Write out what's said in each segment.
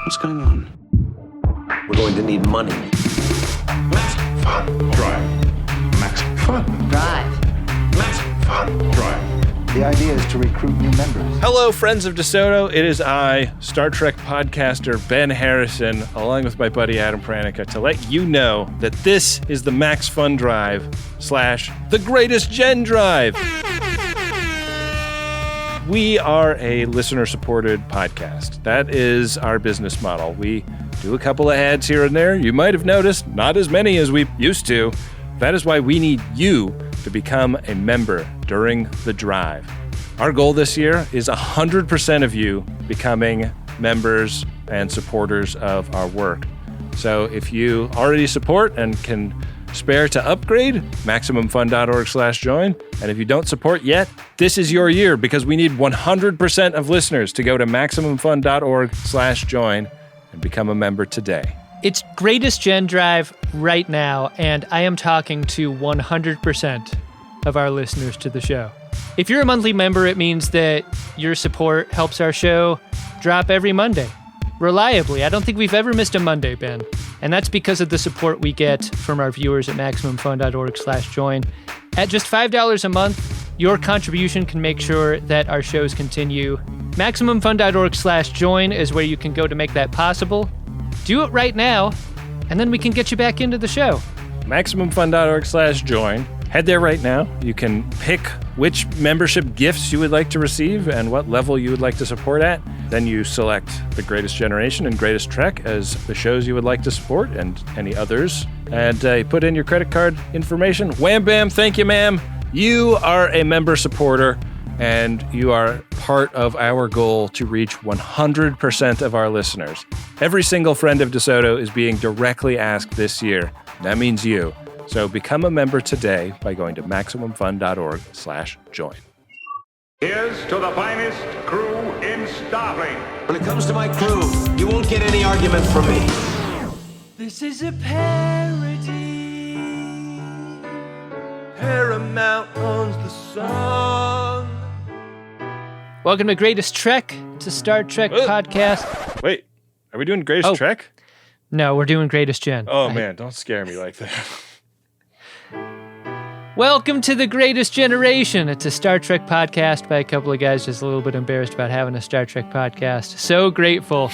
What's going on? We're going to need money. Max Fun Drive. Max Fun Drive. Max Fun Drive. The idea is to recruit new members. Hello, friends of DeSoto. It is I, Star Trek podcaster Ben Harrison, along with my buddy Adam Pranica, to let you know that this is the Max Fun Drive / the Greatest Gen Drive. We are a listener-supported podcast. That is our business model. We do a couple of ads here and there. You might have noticed, not as many as we used to. That is why we need you to become a member during the drive. Our goal this year is 100% of you becoming members and supporters of our work. So if you already support and can spare to upgrade, MaximumFun.org/join. And if you don't support yet, this is your year because we need 100% of listeners to go to MaximumFun.org/join and become a member today. It's Greatest Gen Drive right now, and I am talking to 100% of our listeners to the show. If you're a monthly member, it means that your support helps our show drop every Monday, reliably. I don't think we've ever missed a Monday, Ben. And that's because of the support we get from our viewers at MaximumFun.org/join. At just $5 a month, your contribution can make sure that our shows continue. MaximumFun.org/join is where you can go to make that possible. Do it right now, and then we can get you back into the show. MaximumFun.org/join. Head there right now. You can pick which membership gifts you would like to receive and what level you would like to support at. Then you select The Greatest Generation and Greatest Trek as the shows you would like to support and any others. And you put in your credit card information. Wham bam, thank you, ma'am. You are a member supporter, and you are part of our goal to reach 100% of our listeners. Every single friend of DeSoto is being directly asked this year. That means you. So become a member today by going to MaximumFun.org/join. Here's to the finest crew in Starfleet. When it comes to my crew, you won't get any argument from me. This is a parody. Paramount owns the song. Welcome to Greatest Trek. It's a Star Trek podcast. Wait, are we doing Greatest Trek? No, we're doing Greatest Gen. Oh, man, don't scare me like that. Welcome to The Greatest Generation. It's a Star Trek podcast by a couple of guys just a little bit embarrassed about having a Star Trek podcast. So grateful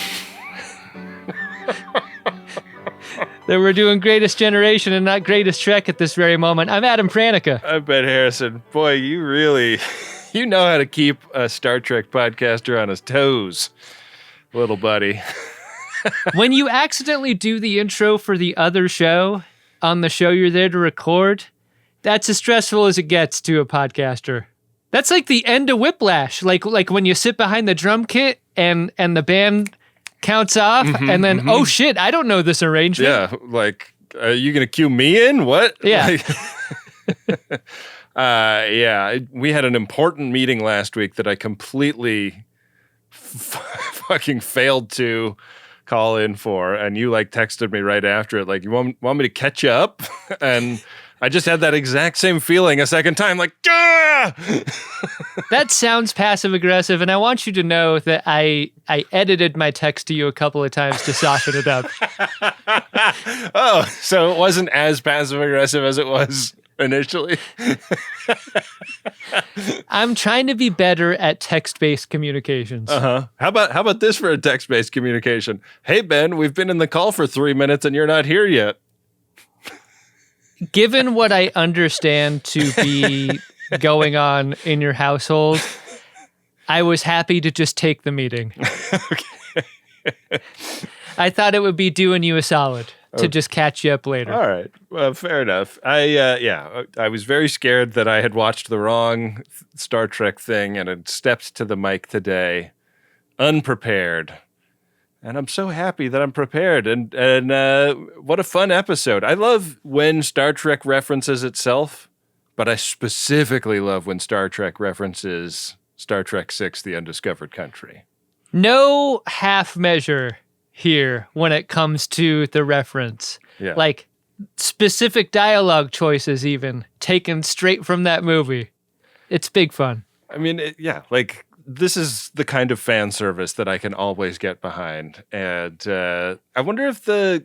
that we're doing Greatest Generation and not Greatest Trek at this very moment. I'm Adam Pranica. I'm Ben Harrison. Boy, you really, you know how to keep a Star Trek podcaster on his toes, little buddy. When you accidentally do the intro for the other show on the show you're there to record, that's as stressful as it gets to a podcaster. That's like the end of Whiplash, like when you sit behind the drum kit and the band counts off, and then, oh shit, I don't know this arrangement. Yeah, like, are you going to cue me in? What? Yeah. Yeah, we had an important meeting last week that I completely fucking failed to call in for, and you like texted me right after it, like, you want me to catch you up? And I just had that exact same feeling a second time, like, ah! That sounds passive-aggressive, and I want you to know that I edited my text to you a couple of times to soften it up. Oh, so it wasn't as passive-aggressive as it was initially? I'm trying to be better at text-based communications. Uh-huh. How about this for a text-based communication? Hey, Ben, we've been in the call for 3 minutes and you're not here yet. Given what I understand to be going on in your household, I was happy to just take the meeting. Okay. I thought it would be doing you a solid to just catch you up later. All right. Well, fair enough. I was very scared that I had watched the wrong Star Trek thing and had stepped to the mic today unprepared. And I'm so happy that I'm prepared. And what a fun episode. I love when Star Trek references itself, but I specifically love when Star Trek references Star Trek VI, The Undiscovered Country. No half measure here when it comes to the reference. Yeah. Like specific dialogue choices even taken straight from that movie. It's big fun. I mean, like this is the kind of fan service that I can always get behind. And I wonder if the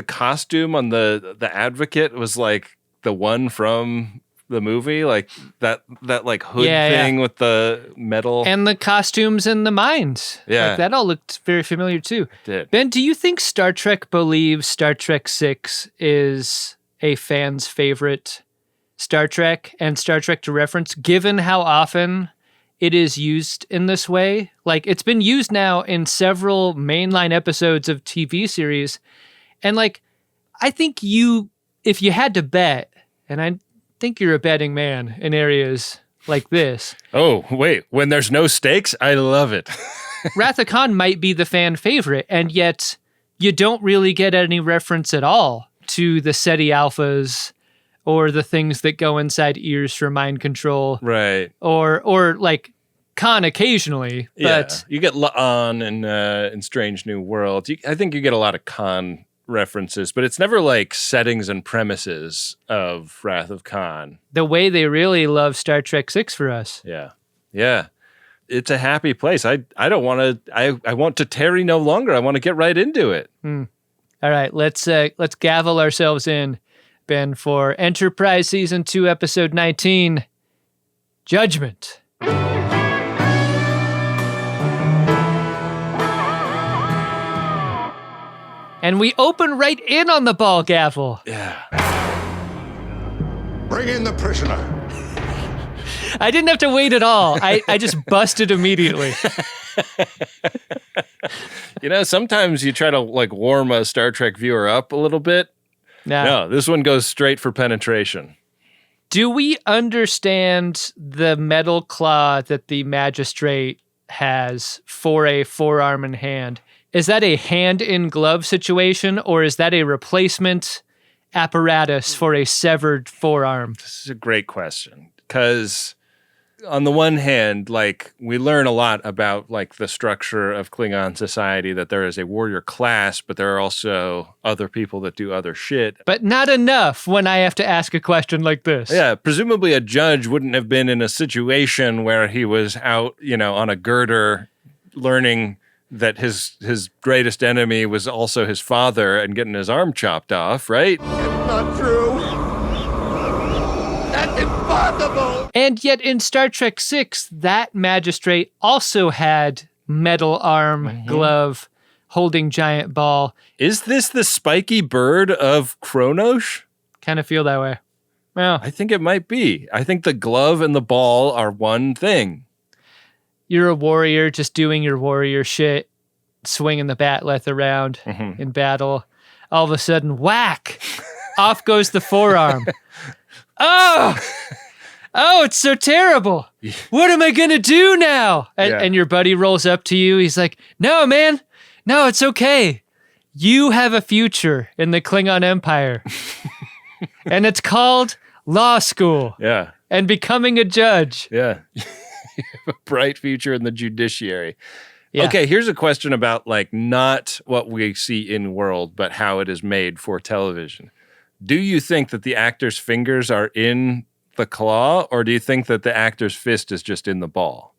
costume on the Advocate was like the one from the movie, like that like hood thing with the metal. And the costumes and the mines. Yeah. Like, that all looked very familiar too. It did. Ben, do you think Star Trek believes Star Trek 6 is a fan's favorite Star Trek and Star Trek to reference, given how often it is used in this way? Like, it's been used now in several mainline episodes of TV series. And like, I think if you had to bet, and I think you're a betting man in areas like this. Oh, wait, when there's no stakes, I love it. Wrath of Khan might be the fan favorite, and yet you don't really get any reference at all to the SETI alphas or the things that go inside ears for mind control. Right. Or like Khan occasionally. But you get La'an in Strange New Worlds. I think you get a lot of Khan references, but it's never like settings and premises of Wrath of Khan. The way they really love Star Trek 6 for us. Yeah. Yeah. It's a happy place. I don't want to, I want to tarry no longer. I want to get right into it. All right, let's gavel ourselves in, Ben, for Enterprise Season 2, Episode 19, Judgment. And we open right in on the ball gavel. Yeah. Bring in the prisoner. I didn't have to wait at all. I just busted immediately. You know, sometimes you try to like warm a Star Trek viewer up a little bit. No, this one goes straight for penetration. Do we understand the metal claw that the magistrate has for a forearm and hand? Is that a hand-in-glove situation, or is that a replacement apparatus for a severed forearm? This is a great question, because on the one hand, like, we learn a lot about like the structure of Klingon society, that there is a warrior class, but there are also other people that do other shit. But not enough when I have to ask a question like this. Yeah, presumably a judge wouldn't have been in a situation where he was out, you know, on a girder learning that his greatest enemy was also his father and getting his arm chopped off, right? Not true. That's impossible. And yet in Star Trek 6, that magistrate also had metal arm, glove, holding giant ball. Is this the spiky bird of Qo'noS? Kind of feel that way. Well, I think it might be. I think the glove and the ball are one thing. you're a warrior just doing your warrior shit, swinging the batleth around in battle. All of a sudden, whack! Off goes the forearm. Oh, it's so terrible. What am I going to do now? And your buddy rolls up to you. He's like, no, man. No, it's okay. You have a future in the Klingon Empire. And it's called law school. Yeah. And becoming a judge. Yeah. You have a bright future in the judiciary. Yeah. Okay, here's a question about like not what we see in world, but how it is made for television. Do you think that the actor's fingers are in the claw, or do you think that the actor's fist is just in the ball?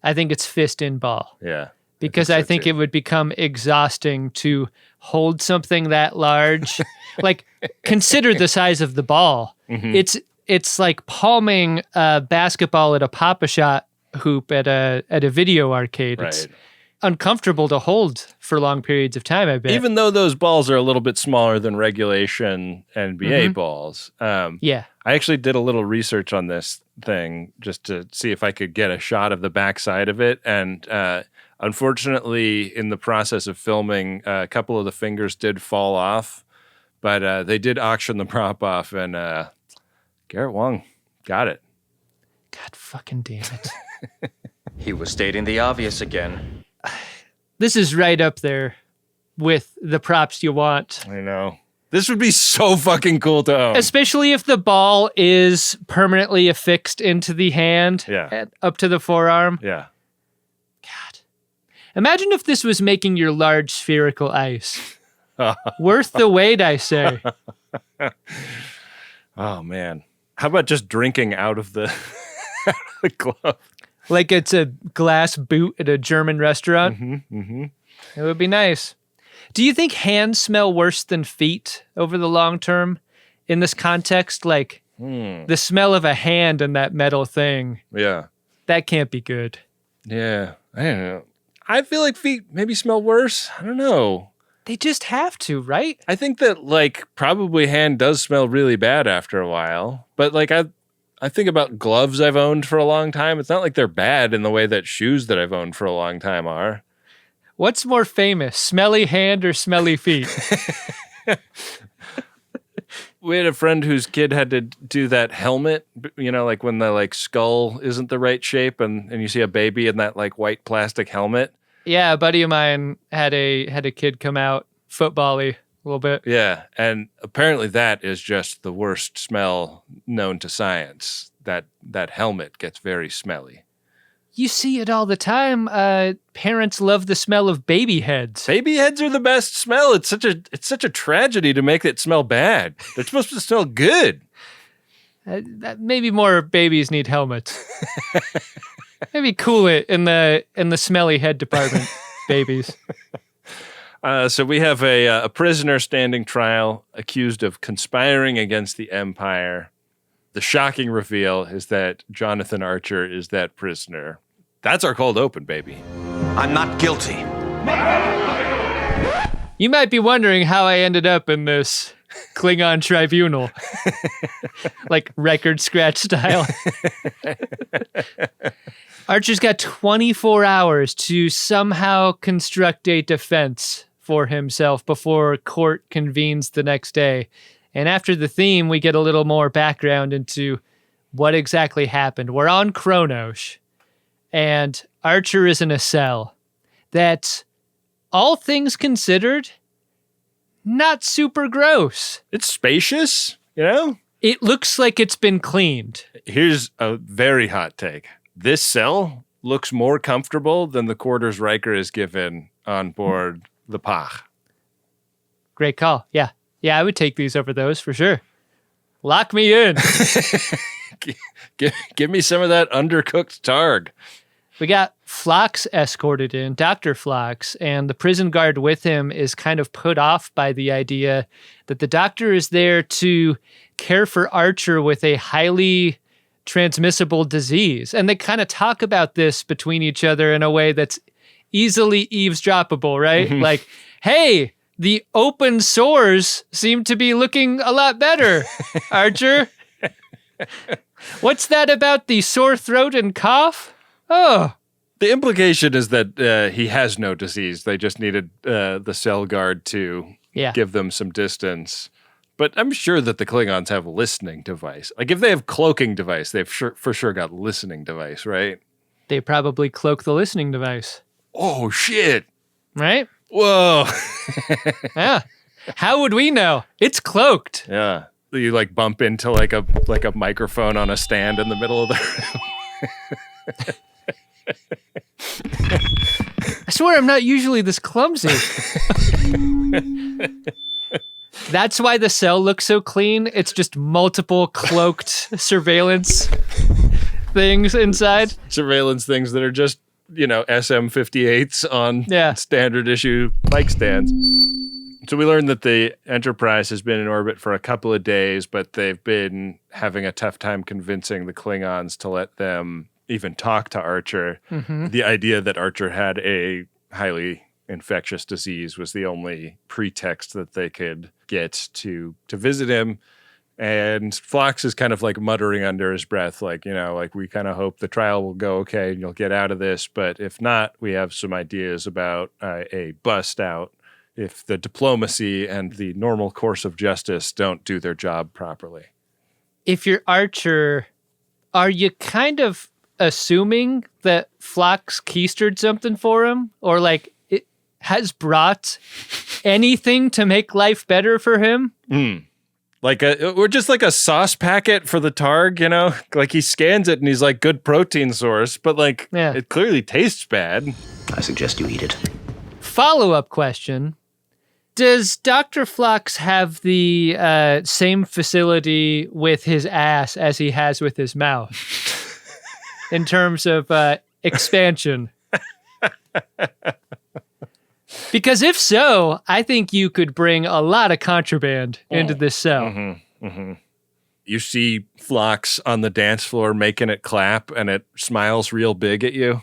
I think it's fist in ball. Yeah. Because I think it would become exhausting to hold something that large. Like, consider the size of the ball. Mm-hmm. It's like palming a basketball at a Pop-A-Shot hoop at a video arcade. Right. It's uncomfortable to hold for long periods of time, I bet. Even though those balls are a little bit smaller than regulation NBA balls. Yeah. I actually did a little research on this thing just to see if I could get a shot of the backside of it. And unfortunately, in the process of filming, a couple of the fingers did fall off. But they did auction the prop off, and Garrett Wang got it. God fucking damn it. He was stating the obvious again. This is right up there with the props you want. I know. This would be so fucking cool to own. Especially if the ball is permanently affixed into the hand up to the forearm. Yeah. God. Imagine if this was making your large spherical ice. Worth the wait, I say. Oh, man. How about just drinking out of the, the glove? like it's a glass boot at a German restaurant. It would be nice. Do you think hands smell worse than feet over the long term in this context? Like the smell of a hand in that metal thing. Yeah. That can't be good. Yeah. I don't know. I feel like feet maybe smell worse. I don't know. They just have to, right? I think that like probably hand does smell really bad after a while. But like I think about gloves I've owned for a long time. It's not like they're bad in the way that shoes that I've owned for a long time are. What's more famous, smelly hand or smelly feet? We had a friend whose kid had to do that helmet, you know, like when the like skull isn't the right shape and you see a baby in that like white plastic helmet. Yeah, a buddy of mine had a kid come out football-y a little bit. Yeah, and apparently that is just the worst smell known to science. That helmet gets very smelly. You see it all the time. Parents love the smell of baby heads. Baby heads are the best smell. It's such a tragedy to make it smell bad. They're supposed to smell good. Maybe more babies need helmets. Maybe cool it in the smelly head department, babies. So we have a prisoner standing trial accused of conspiring against the Empire. The shocking reveal is that Jonathan Archer is that prisoner. That's our cold open, baby. I'm not guilty. You might be wondering how I ended up in this Klingon tribunal. Like record scratch style. Archer's got 24 hours to somehow construct a defense for himself before court convenes the next day. And after the theme, we get a little more background into what exactly happened. We're on Qo'noS, and Archer is in a cell that's, all things considered, not super gross. It's spacious, you know? It looks like it's been cleaned. Here's a very hot take. This cell looks more comfortable than the quarters Riker is given on board the Pach. Great call. Yeah. Yeah, I would take these over those for sure. Lock me in. Give me some of that undercooked targ. We got Phlox escorted in, Dr. Phlox, and the prison guard with him is kind of put off by the idea that the doctor is there to care for Archer with a highly transmissible disease. And they kind of talk about this between each other in a way that's easily eavesdroppable, right? Like, hey, the open sores seem to be looking a lot better, Archer. What's that about the sore throat and cough? Oh. The implication is that he has no disease. They just needed the cell guard to give them some distance. But I'm sure that the Klingons have a listening device. Like if they have cloaking device, they've for sure got listening device, right? They probably cloak the listening device. Oh, shit. Right? Whoa. Yeah. How would we know? It's cloaked. Yeah. You like bump into like a microphone on a stand in the middle of the room. I swear I'm not usually this clumsy. That's why the cell looks so clean. It's just multiple cloaked surveillance things inside. Surveillance things that are just, you know, SM-58s on standard issue mic stands. So we learned that the Enterprise has been in orbit for a couple of days, but they've been having a tough time convincing the Klingons to let them even talk to Archer. The idea that Archer had a highly infectious disease was the only pretext that they could get to visit him. And Phlox is kind of like muttering under his breath, like, you know, like we kind of hope the trial will go okay and you'll get out of this. But if not, we have some ideas about a bust out if the diplomacy and the normal course of justice don't do their job properly. If you're Archer, are you kind of assuming that Phlox keistered something for him? Or like it has brought anything to make life better for him? Like we're just like a sauce packet for the targ, you know? Like he scans it and he's like, good protein source, but like it clearly tastes bad. I suggest you eat it. Follow-up question. Does Dr. Phlox have the same facility with his ass as he has with his mouth? in terms of expansion. Because if so, I think you could bring a lot of contraband into this cell. You see Phlox on the dance floor making it clap, and it smiles real big at you.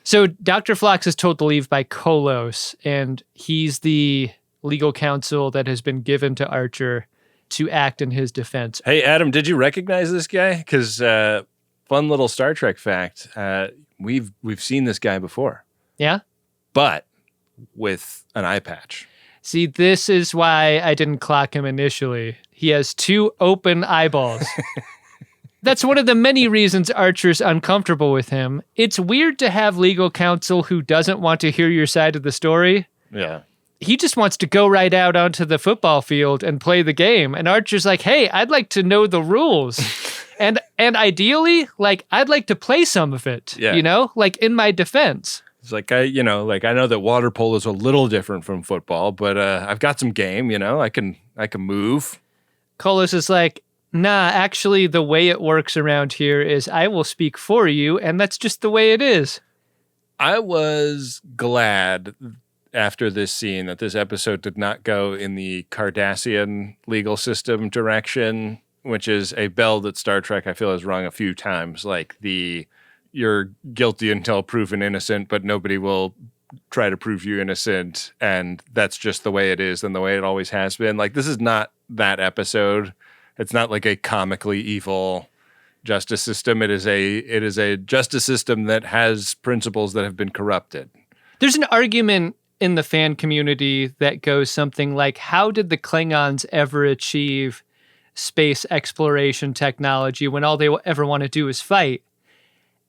So Dr. Phlox is told to leave by Kolos, and he's the legal counsel that has been given to Archer to act in his defense. Hey, Adam, did you recognize this guy? Because fun little Star Trek fact, we've seen this guy before. Yeah? But with an eye patch. See, this is why I didn't clock him initially. He has 2 open eyeballs. That's one of the many reasons Archer's uncomfortable with him. It's weird to have legal counsel who doesn't want to hear your side of the story. Yeah. He just wants to go right out onto the football field and play the game. And Archer's like, hey, I'd like to know the rules. and ideally, like, I'd like to play some of it, you know, like in my defense. It's like, I know that water polo is a little different from football, but I've got some game, you know, I can move. Kolos is like, nah, actually the way it works around here is I will speak for you, and that's just the way it is. I was glad after this scene that this episode did not go in the Cardassian legal system direction, which is a bell that Star Trek I feel has rung a few times, like you're guilty until proven innocent, but nobody will try to prove you innocent, and that's just the way it is and the way it always has been. Like, this is not that episode. It's not like a comically evil justice system. It is a justice system that has principles that have been corrupted. There's an argument in the fan community that goes something like, how did the Klingons ever achieve space exploration technology when all they ever want to do is fight?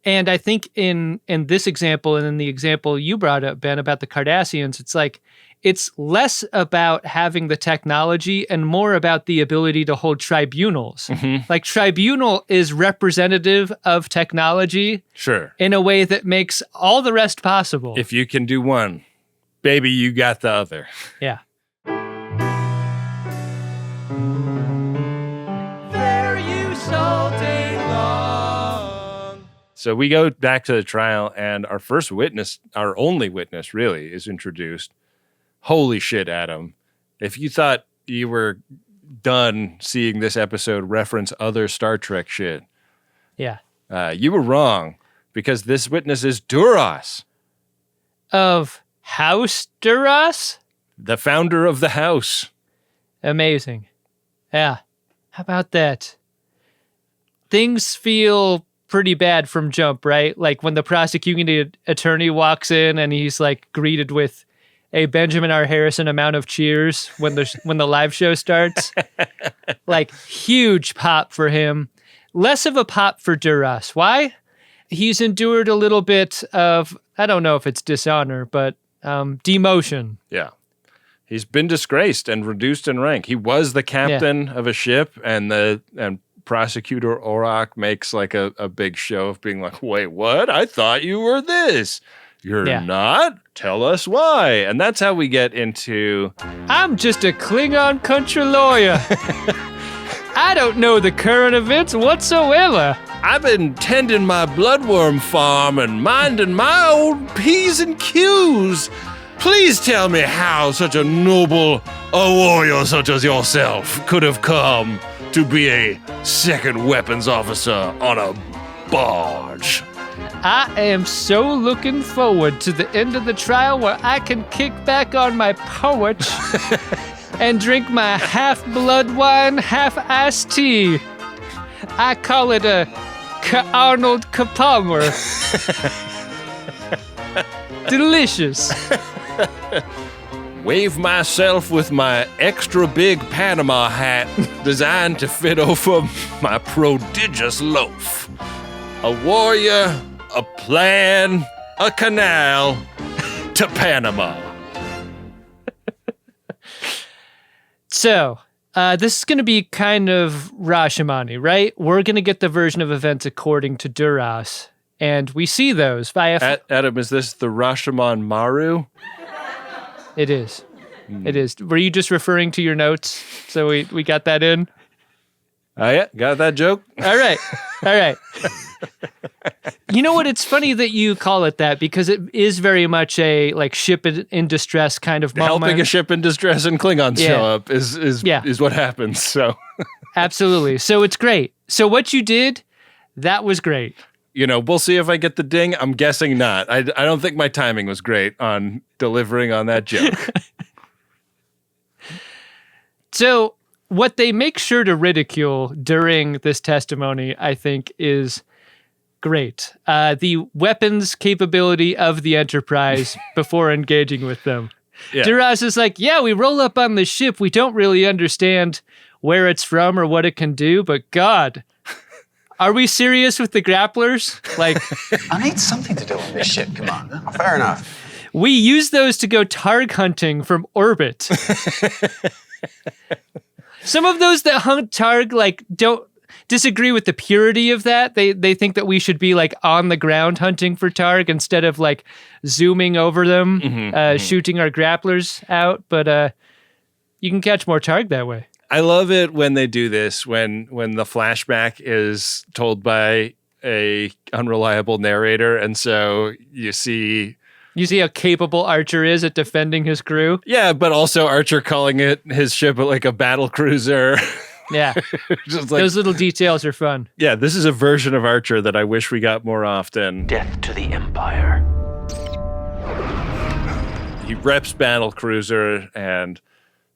And I think in this example, and in the example you brought up, Ben, about the Cardassians, it's like, it's less about having the technology and more about the ability to hold tribunals. Like, tribunal is representative of technology. Sure. In a way that makes all the rest possible. If you can do one, baby, you got the other. Yeah. So we go back to the trial, and our first witness, our only witness really, is introduced. Holy shit, Adam. If you thought you were done seeing this episode reference other Star Trek shit, yeah, you were wrong, because this witness is Duras. Of House Duras? The founder of the house. Amazing. Yeah. How about that? Things feel pretty bad from jump, right? Like when the prosecuting attorney walks in and he's like greeted with a Benjamin R. Harrison amount of cheers when the live show starts. Like, huge pop for him. Less of a pop for Duras. Why? He's endured a little bit of, I don't know if it's dishonor, but demotion. Yeah. He's been disgraced and reduced in rank. He was the captain of a ship, and Prosecutor Orok makes like a big show of being like, wait, what? I thought you were this. You're not? Tell us why. And that's how we get into... I'm just a Klingon country lawyer. I don't know the current events whatsoever. I've been tending my bloodworm farm and minding my old P's and Q's. Please tell me how such a noble warrior such as yourself could have come to be a second weapons officer on a barge. I am so looking forward to the end of the trial where I can kick back on my porch and drink my half blood wine, half iced tea. I call it a Arnold Kapalmer. Delicious. Wave myself with my extra big Panama hat designed to fit over my prodigious loaf. A warrior, a plan, a canal to Panama. So, this is going to be kind of Rashomon, right? We're going to get the version of events according to Duras, and we see those via... Adam, is this the Rashomon Maru? It is. It is. Were you just referring to your notes? So we got that in? Oh, yeah. Got that joke? All right. You know what? It's funny that you call it that because it is very much a like ship in distress kind of moment. Helping a ship in distress and Klingons show up is what happens. So absolutely. So it's great. So what you did, that was great. We'll see if I get the ding. I'm guessing not. I don't think my timing was great on delivering on that joke. So what they make sure to ridicule during this testimony, I think, is great. The weapons capability of the Enterprise before engaging with them. Yeah. Duras is like, yeah, we roll up on the ship. We don't really understand where it's from or what it can do, but God, are we serious with the grapplers? Like, I need something to do on this ship, Commander. Fair enough. We use those to go targ hunting from orbit. Some of those that hunt targ don't disagree with the purity of that. They think that we should be like on the ground hunting for targ instead of like zooming over them, shooting our grapplers out. But you can catch more targ that way. I love it when they do this, when the flashback is told by a unreliable narrator, and so you see how capable Archer is at defending his crew. Yeah, but also Archer calling his ship like a battle cruiser. Yeah, just those little details are fun. Yeah, this is a version of Archer that I wish we got more often. Death to the Empire. He reps battle cruiser, and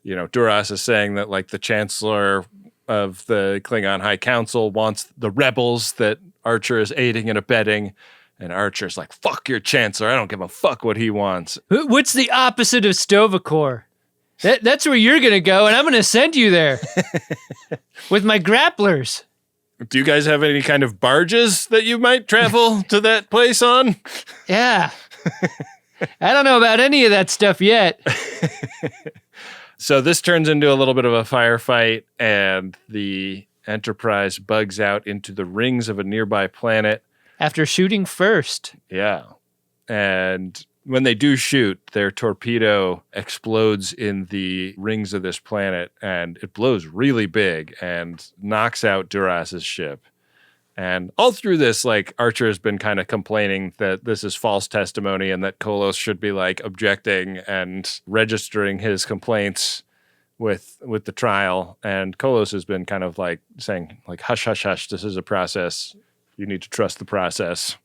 Duras is saying that like the Chancellor of the Klingon High Council wants the rebels that Archer is aiding and abetting. And Archer's like, fuck your Chancellor. I don't give a fuck what he wants. What's the opposite of Stovacor? That's where you're going to go, and I'm going to send you there with my grapplers. Do you guys have any kind of barges that you might travel to that place on? Yeah. I don't know about any of that stuff yet. So this turns into a little bit of a firefight, and the Enterprise bugs out into the rings of a nearby planet. After shooting first. Yeah. And when they do shoot, their torpedo explodes in the rings of this planet, and it blows really big and knocks out Duras's ship. And all through this, like, Archer has been kind of complaining that this is false testimony and that Kolos should be, like, objecting and registering his complaints with the trial. And Kolos has been kind of, like, saying, like, hush, hush, hush, this is a process. You need to trust the process.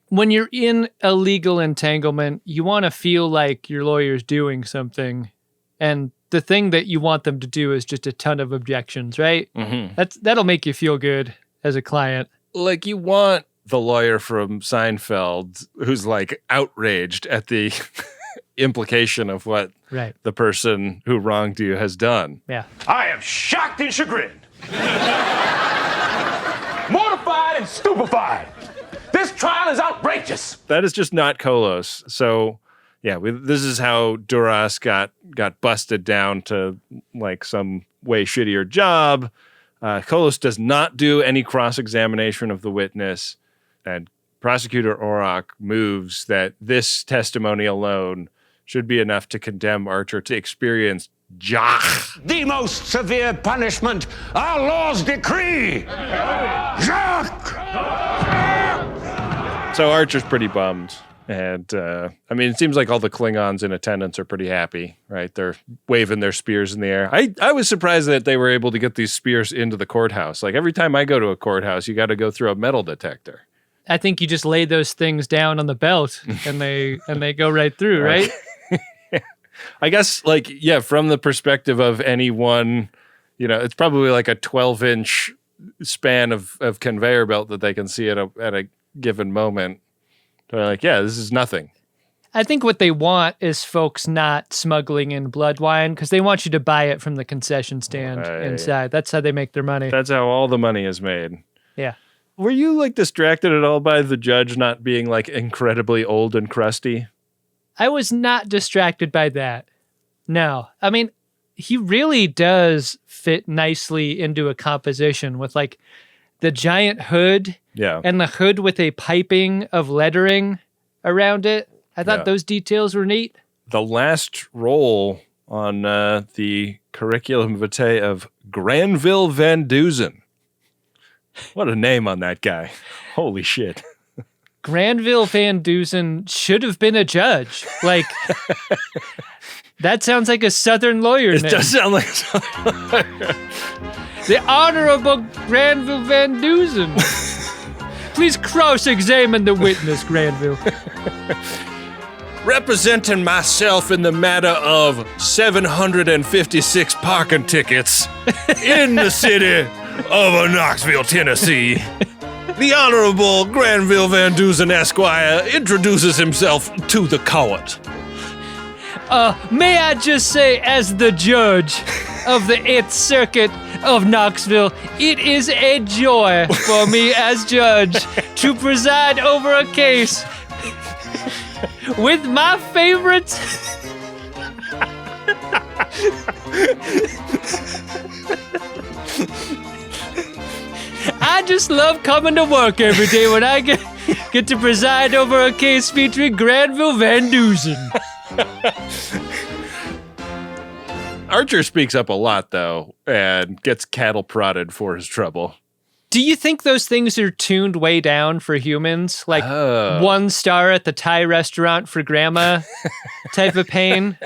When you're in a legal entanglement, you want to feel like your lawyer's doing something. And the thing that you want them to do is just a ton of objections, right? Mm-hmm. That'll make you feel good as a client. Like, you want the lawyer from Seinfeld who's, like, outraged at the implication of what the person who wronged you has done. Yeah. I am shocked and chagrined. Mortified and stupefied. This trial is outrageous. That is just not Kolos. So, yeah, this is how Duras got busted down to, like, some way shittier job. Kolos does not do any cross-examination of the witness, and Prosecutor Orok moves that this testimony alone should be enough to condemn Archer to experience Jacques. The most severe punishment our laws decree. Jacques! So Archer's pretty bummed. And, I mean, it seems like all the Klingons in attendance are pretty happy, right? They're waving their spears in the air. I was surprised that they were able to get these spears into the courthouse. Like, every time I go to a courthouse, you got to go through a metal detector. I think you just lay those things down on the belt and they go right through, right? I guess, like, yeah, from the perspective of anyone, it's probably like a 12-inch span of conveyor belt that they can see at a given moment. They're like, yeah, this is nothing. I think what they want is folks not smuggling in blood wine because they want you to buy it from the concession stand inside. That's how they make their money. That's how all the money is made. Yeah. Were you, like, distracted at all by the judge not being, like, incredibly old and crusty? I was not distracted by that. No. I mean, he really does fit nicely into a composition with, like, the giant hood. Yeah. And the hood with a piping of lettering around it. I thought those details were neat. The last role on the curriculum vitae of Granville Van Dusen. What a name on that guy. Holy shit. Granville Van Dusen should have been a judge. Like, that sounds like a Southern lawyer name. It does sound like a Southern lawyer. The Honorable Granville Van Dusen. Please cross-examine the witness, Granville. Representing myself in the matter of 756 parking tickets in the city of Knoxville, Tennessee, the Honorable Granville Van Dusen Esquire introduces himself to the court. May I just say, as the judge of the 8th Circuit of Knoxville, it is a joy for me as judge to preside over a case with my favorite... I just love coming to work every day when I get to preside over a case featuring Granville Van Dusen. Archer speaks up a lot, though, and gets cattle prodded for his trouble. Do you think those things are tuned way down for humans? Like 1 star at the Thai restaurant for grandma type of pain?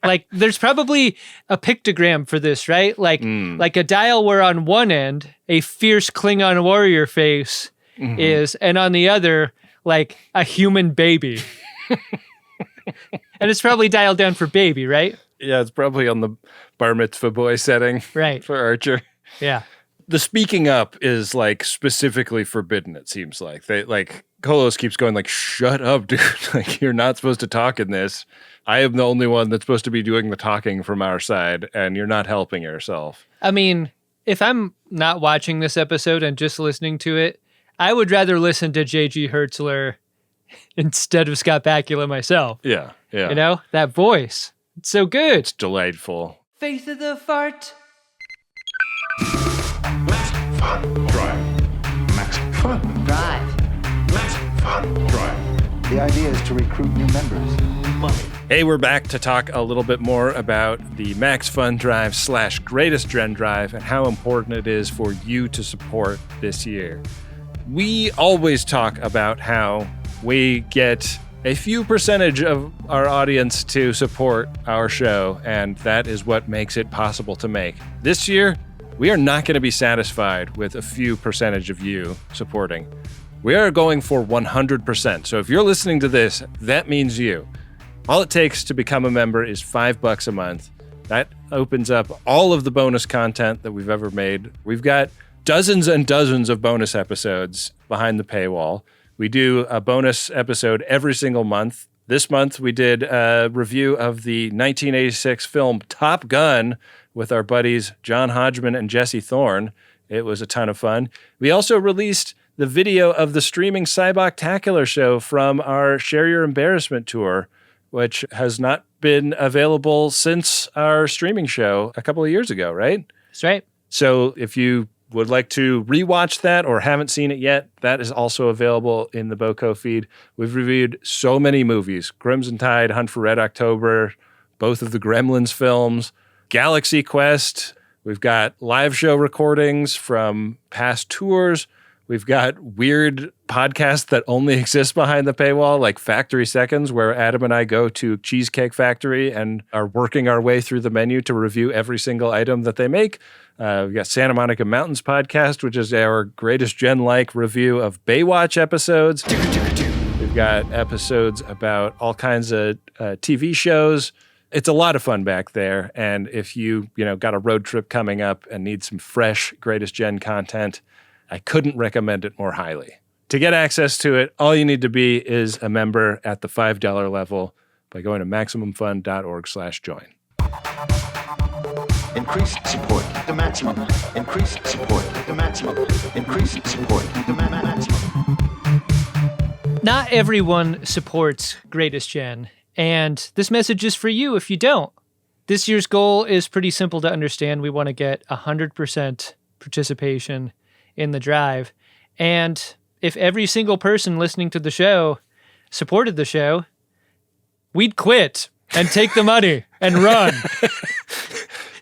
Like, there's probably a pictogram for this, right? Like a dial where on one end, a fierce Klingon warrior face is, and on the other, like a human baby. And it's probably dialed down for baby, right? Yeah, it's probably on the bar mitzvah boy setting. Right. For Archer. Yeah. The speaking up is like specifically forbidden, it seems like. They like Kolos keeps going like, shut up, dude. Like, you're not supposed to talk in this. I am the only one that's supposed to be doing the talking from our side, and you're not helping yourself. I mean, if I'm not watching this episode and just listening to it, I would rather listen to J.G. Hertzler instead of Scott Bakula myself. Yeah, yeah. You know, that voice. It's so good. It's delightful. Faith of the fart. Max Fun Drive. Max Fun Drive. Max Fun Drive. The idea is to recruit new members. Hey, we're back to talk a little bit more about the Max Fun Drive / Greatest Gen Drive and how important it is for you to support this year. We always talk about how we get a few percentage of our audience to support our show, and that is what makes it possible to make. This year, we are not going to be satisfied with a few percentage of you supporting. We are going for 100%. So if you're listening to this, that means you. All it takes to become a member is $5 a month. That opens up all of the bonus content that we've ever made. We've got dozens and dozens of bonus episodes behind the paywall. We do a bonus episode every single month. This month, we did a review of the 1986 film Top Gun with our buddies John Hodgman and Jesse Thorne. It was a ton of fun. We also released the video of the streaming Cyboctacular show from our Share Your Embarrassment tour, which has not been available since our streaming show a couple of years ago, right? That's right. So if you would like to rewatch that or haven't seen it yet, that is also available in the BoCo feed. We've reviewed so many movies: Crimson Tide, Hunt for Red October, both of the Gremlins films, Galaxy Quest. We've got live show recordings from past tours. We've got weird podcasts that only exist behind the paywall, like Factory Seconds, where Adam and I go to Cheesecake Factory and are working our way through the menu to review every single item that they make. We've got Santa Monica Mountains podcast, which is our Greatest Gen-like review of Baywatch episodes. We've got episodes about all kinds of TV shows. It's a lot of fun back there. And if you got a road trip coming up and need some fresh Greatest Gen content, I couldn't recommend it more highly. To get access to it, all you need to be is a member at the $5 level by going to MaximumFun.org/join. Increase support, the maximum. Increase support, the maximum. Increase support, the maximum. Not everyone supports Greatest Gen, and this message is for you if you don't. This year's goal is pretty simple to understand. We want to get 100% participation in the drive. And if every single person listening to the show supported the show, we'd quit and take the money and run.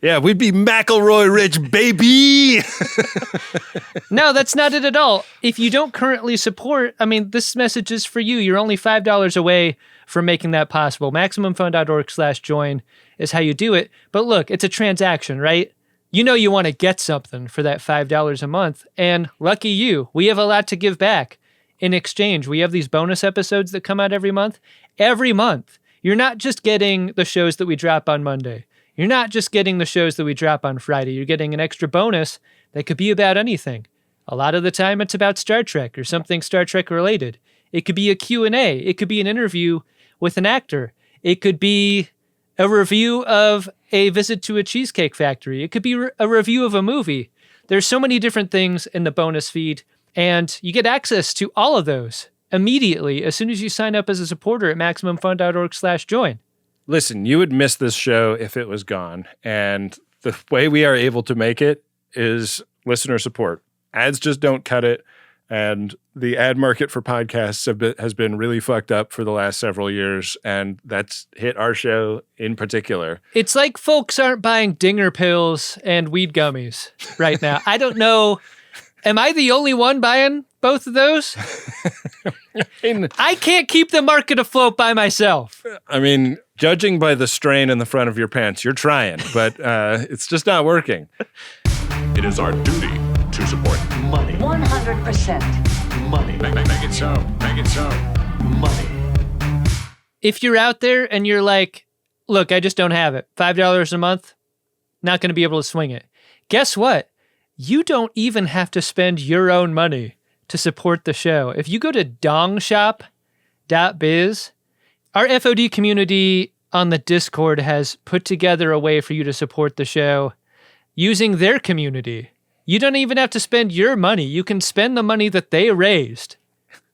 Yeah, we'd be McElroy rich, baby. No, that's not it at all. If you don't currently support, I mean, this message is for you. You're only $5 away from making that possible. MaximumFun.org/join is how you do it. But look, it's a transaction, right? You know you want to get something for that $5 a month. And lucky you, we have a lot to give back. In exchange, we have these bonus episodes that come out every month. Every month. You're not just getting the shows that we drop on Monday. You're not just getting the shows that we drop on Friday. You're getting an extra bonus that could be about anything. A lot of the time, it's about Star Trek or something Star Trek related. It could be a Q&A. It could be an interview with an actor. It could be a review of a visit to a cheesecake factory. It could be a review of a movie. There's so many different things in the bonus feed, and you get access to all of those immediately as soon as you sign up as a supporter at MaximumFun.org/join. Listen, you would miss this show if it was gone, and the way we are able to make it is listener support. Ads just don't cut it, and the ad market for podcasts has been really fucked up for the last several years, and that's hit our show in particular. It's like folks aren't buying dinger pills and weed gummies right now. I don't know. Am I the only one buying both of those? I can't keep the market afloat by myself. I mean, judging by the strain in the front of your pants, you're trying, but it's just not working. It is our duty to support. Money. 100%. Money. Make it so. Make it so. Money. If you're out there and you're like, look, I just don't have it. $5 a month, not going to be able to swing it. Guess what? You don't even have to spend your own money to support the show. If you go to dongshop.biz, our FOD community on the Discord has put together a way for you to support the show using their community. You don't even have to spend your money. You can spend the money that they raised.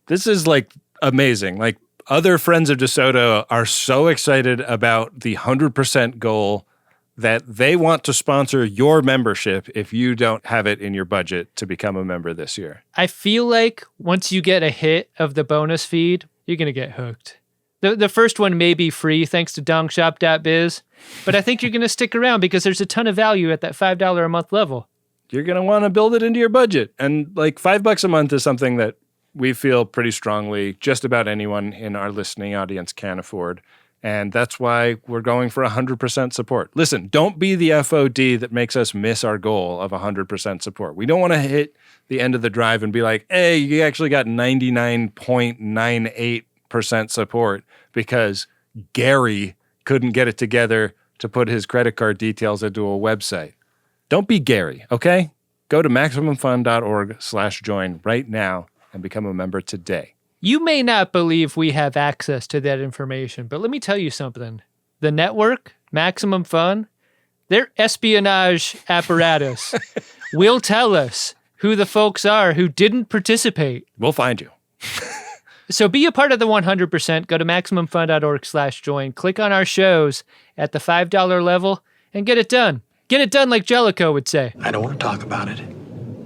This is like amazing. Like other friends of DeSoto are so excited about the 100% goal that they want to sponsor your membership if you don't have it in your budget to become a member this year. I feel like once you get a hit of the bonus feed, you're going to get hooked. The first one may be free thanks to dongshop.biz, but I think you're going to stick around because there's a ton of value at that $5 a month level. You're going to want to build it into your budget. And like $5 a month is something that we feel pretty strongly just about anyone in our listening audience can afford. And that's why we're going for 100% support. Listen, don't be the FOD that makes us miss our goal of 100% support. We don't want to hit the end of the drive and be like, hey, you actually got 99.98% support because Gary couldn't get it together to put his credit card details into a website. Don't be Gary, okay? Go to MaximumFun.org/join right now and become a member today. You may not believe we have access to that information, but let me tell you something. The network, Maximum Fun, their espionage apparatus will tell us who the folks are who didn't participate. We'll find you. So be a part of the 100%. Go to MaximumFun.org/join. Click on our shows at the $5 level and get it done. Get it done like Jellicoe would say. I don't want to talk about it.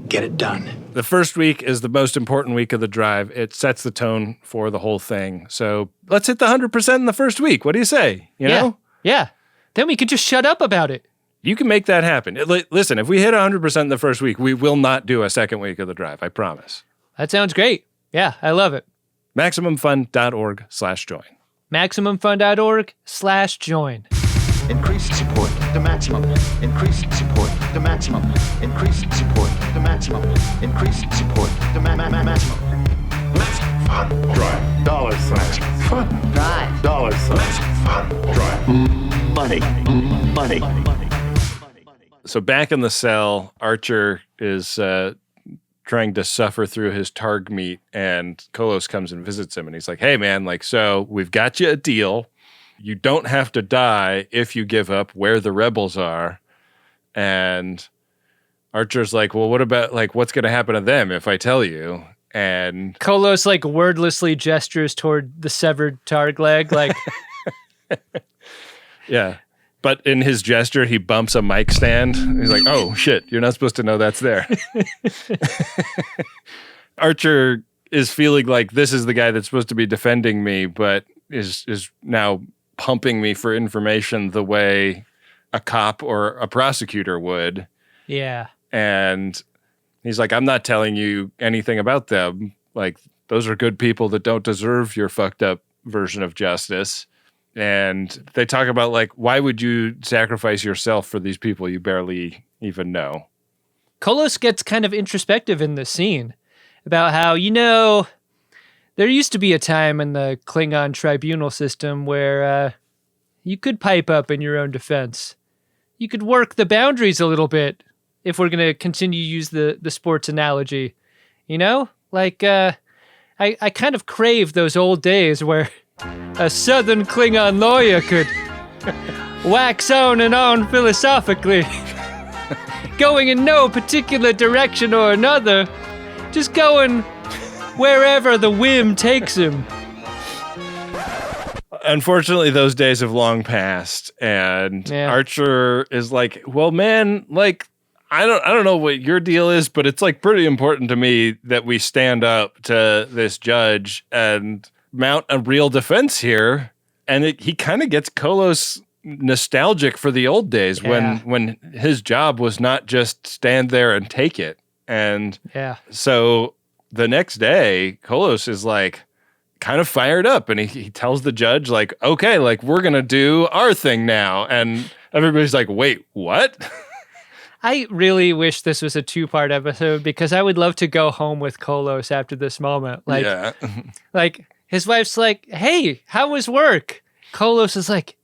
Get it done. The first week is the most important week of the drive. It sets the tone for the whole thing. So let's hit the 100% in the first week. What do you say? You know? Yeah. Then we could just shut up about it. You can make that happen. Listen, if we hit 100% in the first week, we will not do a second week of the drive. I promise. That sounds great. Yeah, I love it. MaximumFun.org/join. MaximumFun.org/join. Increase support. The maximum. Increase support. The maximum. Increase support. The maximum. Increase support. The maximum. Fun. Drive. $. Fun. Drive. $. Fun. Drive. Money. Money. So back in the cell, Archer is trying to suffer through his targ meat, and Kolos comes and visits him, and he's like, hey, man, like, so we've got you a deal. You don't have to die if you give up where the rebels are. And Archer's like, well, what about, like, what's going to happen to them if I tell you? And Kolos, like, wordlessly gestures toward the severed targ leg, like... yeah. But in his gesture, he bumps a mic stand. He's like, oh, shit, you're not supposed to know that's there. Archer is feeling like this is the guy that's supposed to be defending me, but is now pumping me for information the way a cop or a prosecutor would. Yeah. And he's like, I'm not telling you anything about them. Like, those are good people that don't deserve your fucked up version of justice. And they talk about, like, why would you sacrifice yourself for these people you barely even know? Kolos gets kind of introspective in this scene about how, there used to be a time in the Klingon tribunal system where you could pipe up in your own defense. You could work the boundaries a little bit, if we're going to continue to use the sports analogy. Like, I kind of crave those old days where a southern Klingon lawyer could wax on and on philosophically, going in no particular direction or another, just going wherever the whim takes him. Unfortunately, those days have long passed, and Archer is like, well, man, like, I don't know what your deal is, but it's like pretty important to me that we stand up to this judge and mount a real defense here. And he kind of gets Kolos nostalgic for the old days when his job was not just stand there and take it. And so the next day, Kolos is like kind of fired up, and he tells the judge, like, okay, like, we're going to do our thing now. And everybody's like, wait, what? I really wish this was a 2-part episode, because I would love to go home with Kolos after this moment. Like, like his wife's like, hey, how was work? Kolos is like,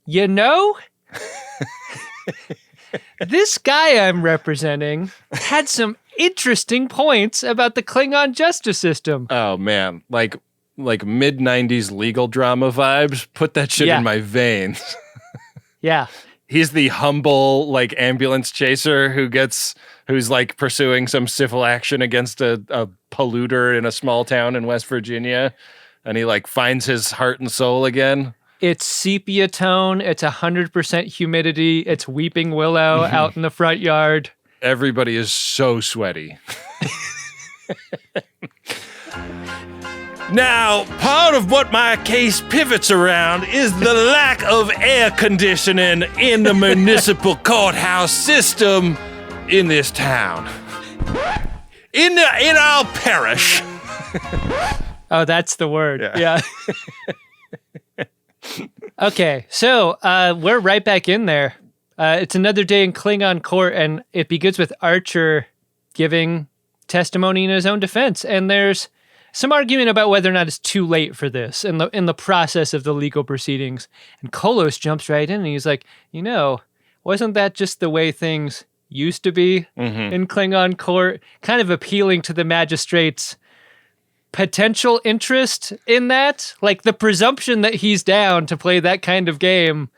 this guy I'm representing had some interesting points about the Klingon justice system. Oh, man. Like mid-90s legal drama vibes. Put that shit in my veins. Yeah. He's the humble, like, ambulance chaser who's like pursuing some civil action against a polluter in a small town in West Virginia, and he like finds his heart and soul again. It's sepia tone. It's 100% humidity. It's weeping willow out in the front yard. Everybody is so sweaty. Now, part of what my case pivots around is the lack of air conditioning in the municipal courthouse system in this town. In our parish. Oh, that's the word. Yeah. Okay, so we're right back in there. It's another day in Klingon court, and it begins with Archer giving testimony in his own defense. And there's some argument about whether or not it's too late for this in the process of the legal proceedings. And Kolos jumps right in, and he's like, wasn't that just the way things used to be in Klingon court? Kind of appealing to the magistrate's potential interest in that. Like, the presumption that he's down to play that kind of game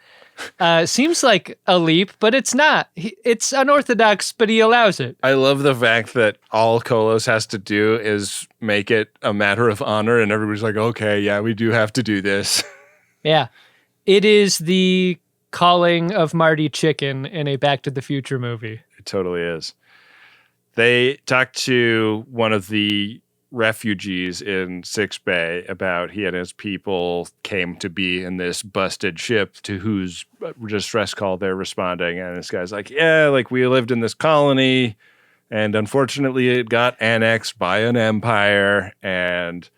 seems like a leap, but it's not. It's unorthodox, but he allows it. I love the fact that all Kolos has to do is make it a matter of honor, and everybody's like, okay, yeah, we do have to do this. Yeah. It is the calling of Marty Chicken in a Back to the Future movie. It totally is. They talked to one of the refugees in Six Bay about he and his people came to be in this busted ship to whose distress call they're responding. And this guy's like, yeah, like, we lived in this colony, and unfortunately it got annexed by an empire, and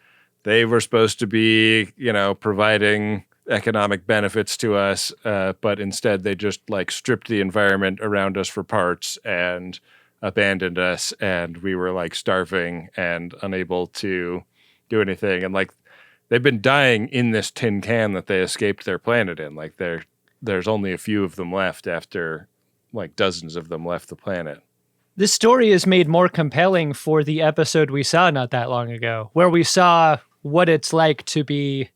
they were supposed to be, providing economic benefits to us, but instead they just like stripped the environment around us for parts and abandoned us, and we were like starving and unable to do anything. And like, they've been dying in this tin can that they escaped their planet in. Like, there's only a few of them left after like dozens of them left the planet. This story is made more compelling for the episode we saw not that long ago, where we saw what it's like to be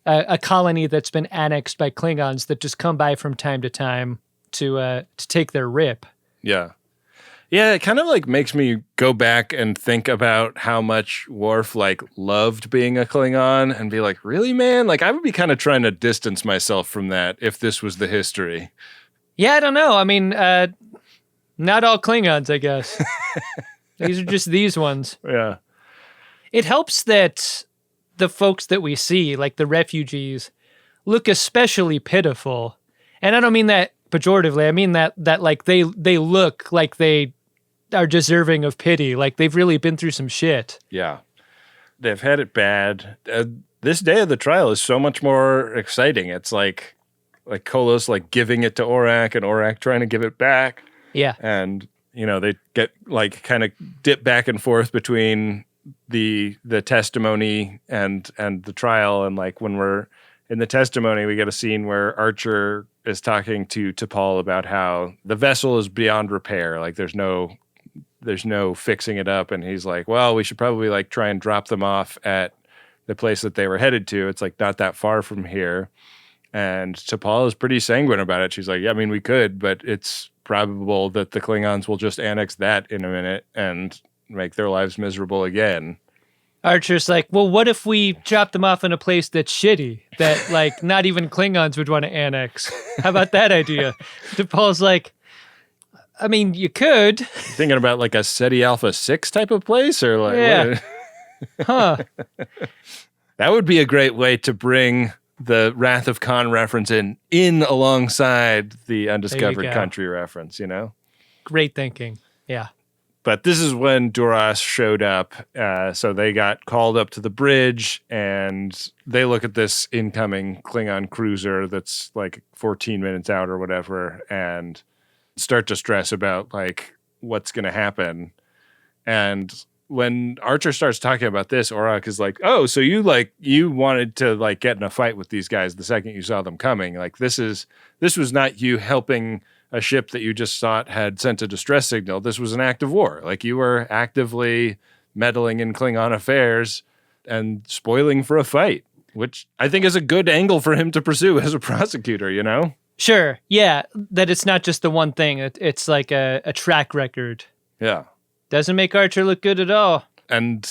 a colony that's been annexed by Klingons that just come by from time to time to take their rip. Yeah. Yeah, it kind of like makes me go back and think about how much Worf like loved being a Klingon and be like, really, man? Like, I would be kind of trying to distance myself from that if this was the history. Yeah, I don't know. I mean, not all Klingons, I guess. These are just these ones. Yeah. It helps that the folks that we see, like the refugees, look especially pitiful. And I don't mean that pejoratively. I mean that like they look like they are deserving of pity. Like they've really been through some shit. Yeah. They've had it bad. This day of the trial is so much more exciting. It's like Kolos like giving it to Orak and Orak trying to give it back. Yeah. And, they get like kind of dip back and forth between the testimony and the trial. And like when we're in the testimony, we get a scene where Archer is talking to T'Pol about how the vessel is beyond repair. Like there's no fixing it up. And he's like, well, we should probably like try and drop them off at the place that they were headed to. It's like not that far from here. And T'Pol is pretty sanguine about it. She's like, yeah, I mean, we could, but it's probable that the Klingons will just annex that in a minute and make their lives miserable again. Archer's like, well, what if we drop them off in a place that's shitty, that like not even Klingons would want to annex? How about that idea? T'Pol's like, I mean, you could. Thinking about like a SETI Alpha 6 type of place or like, yeah. Huh. That would be a great way to bring the Wrath of Khan reference in alongside the Undiscovered Country reference, Great thinking. Yeah. But this is when Duras showed up. So they got called up to the bridge and they look at this incoming Klingon cruiser that's like 14 minutes out or whatever and start to stress about like what's going to happen. And when Archer starts talking about this, Orak is like, oh, so you wanted to like get in a fight with these guys the second you saw them coming. Like this was not you helping a ship that you just thought had sent a distress signal. This was an act of war. Like you were actively meddling in Klingon affairs and spoiling for a fight, which I think is a good angle for him to pursue as a prosecutor, Sure. Yeah. That it's not just the one thing. It's like a track record. Yeah. Doesn't make Archer look good at all. And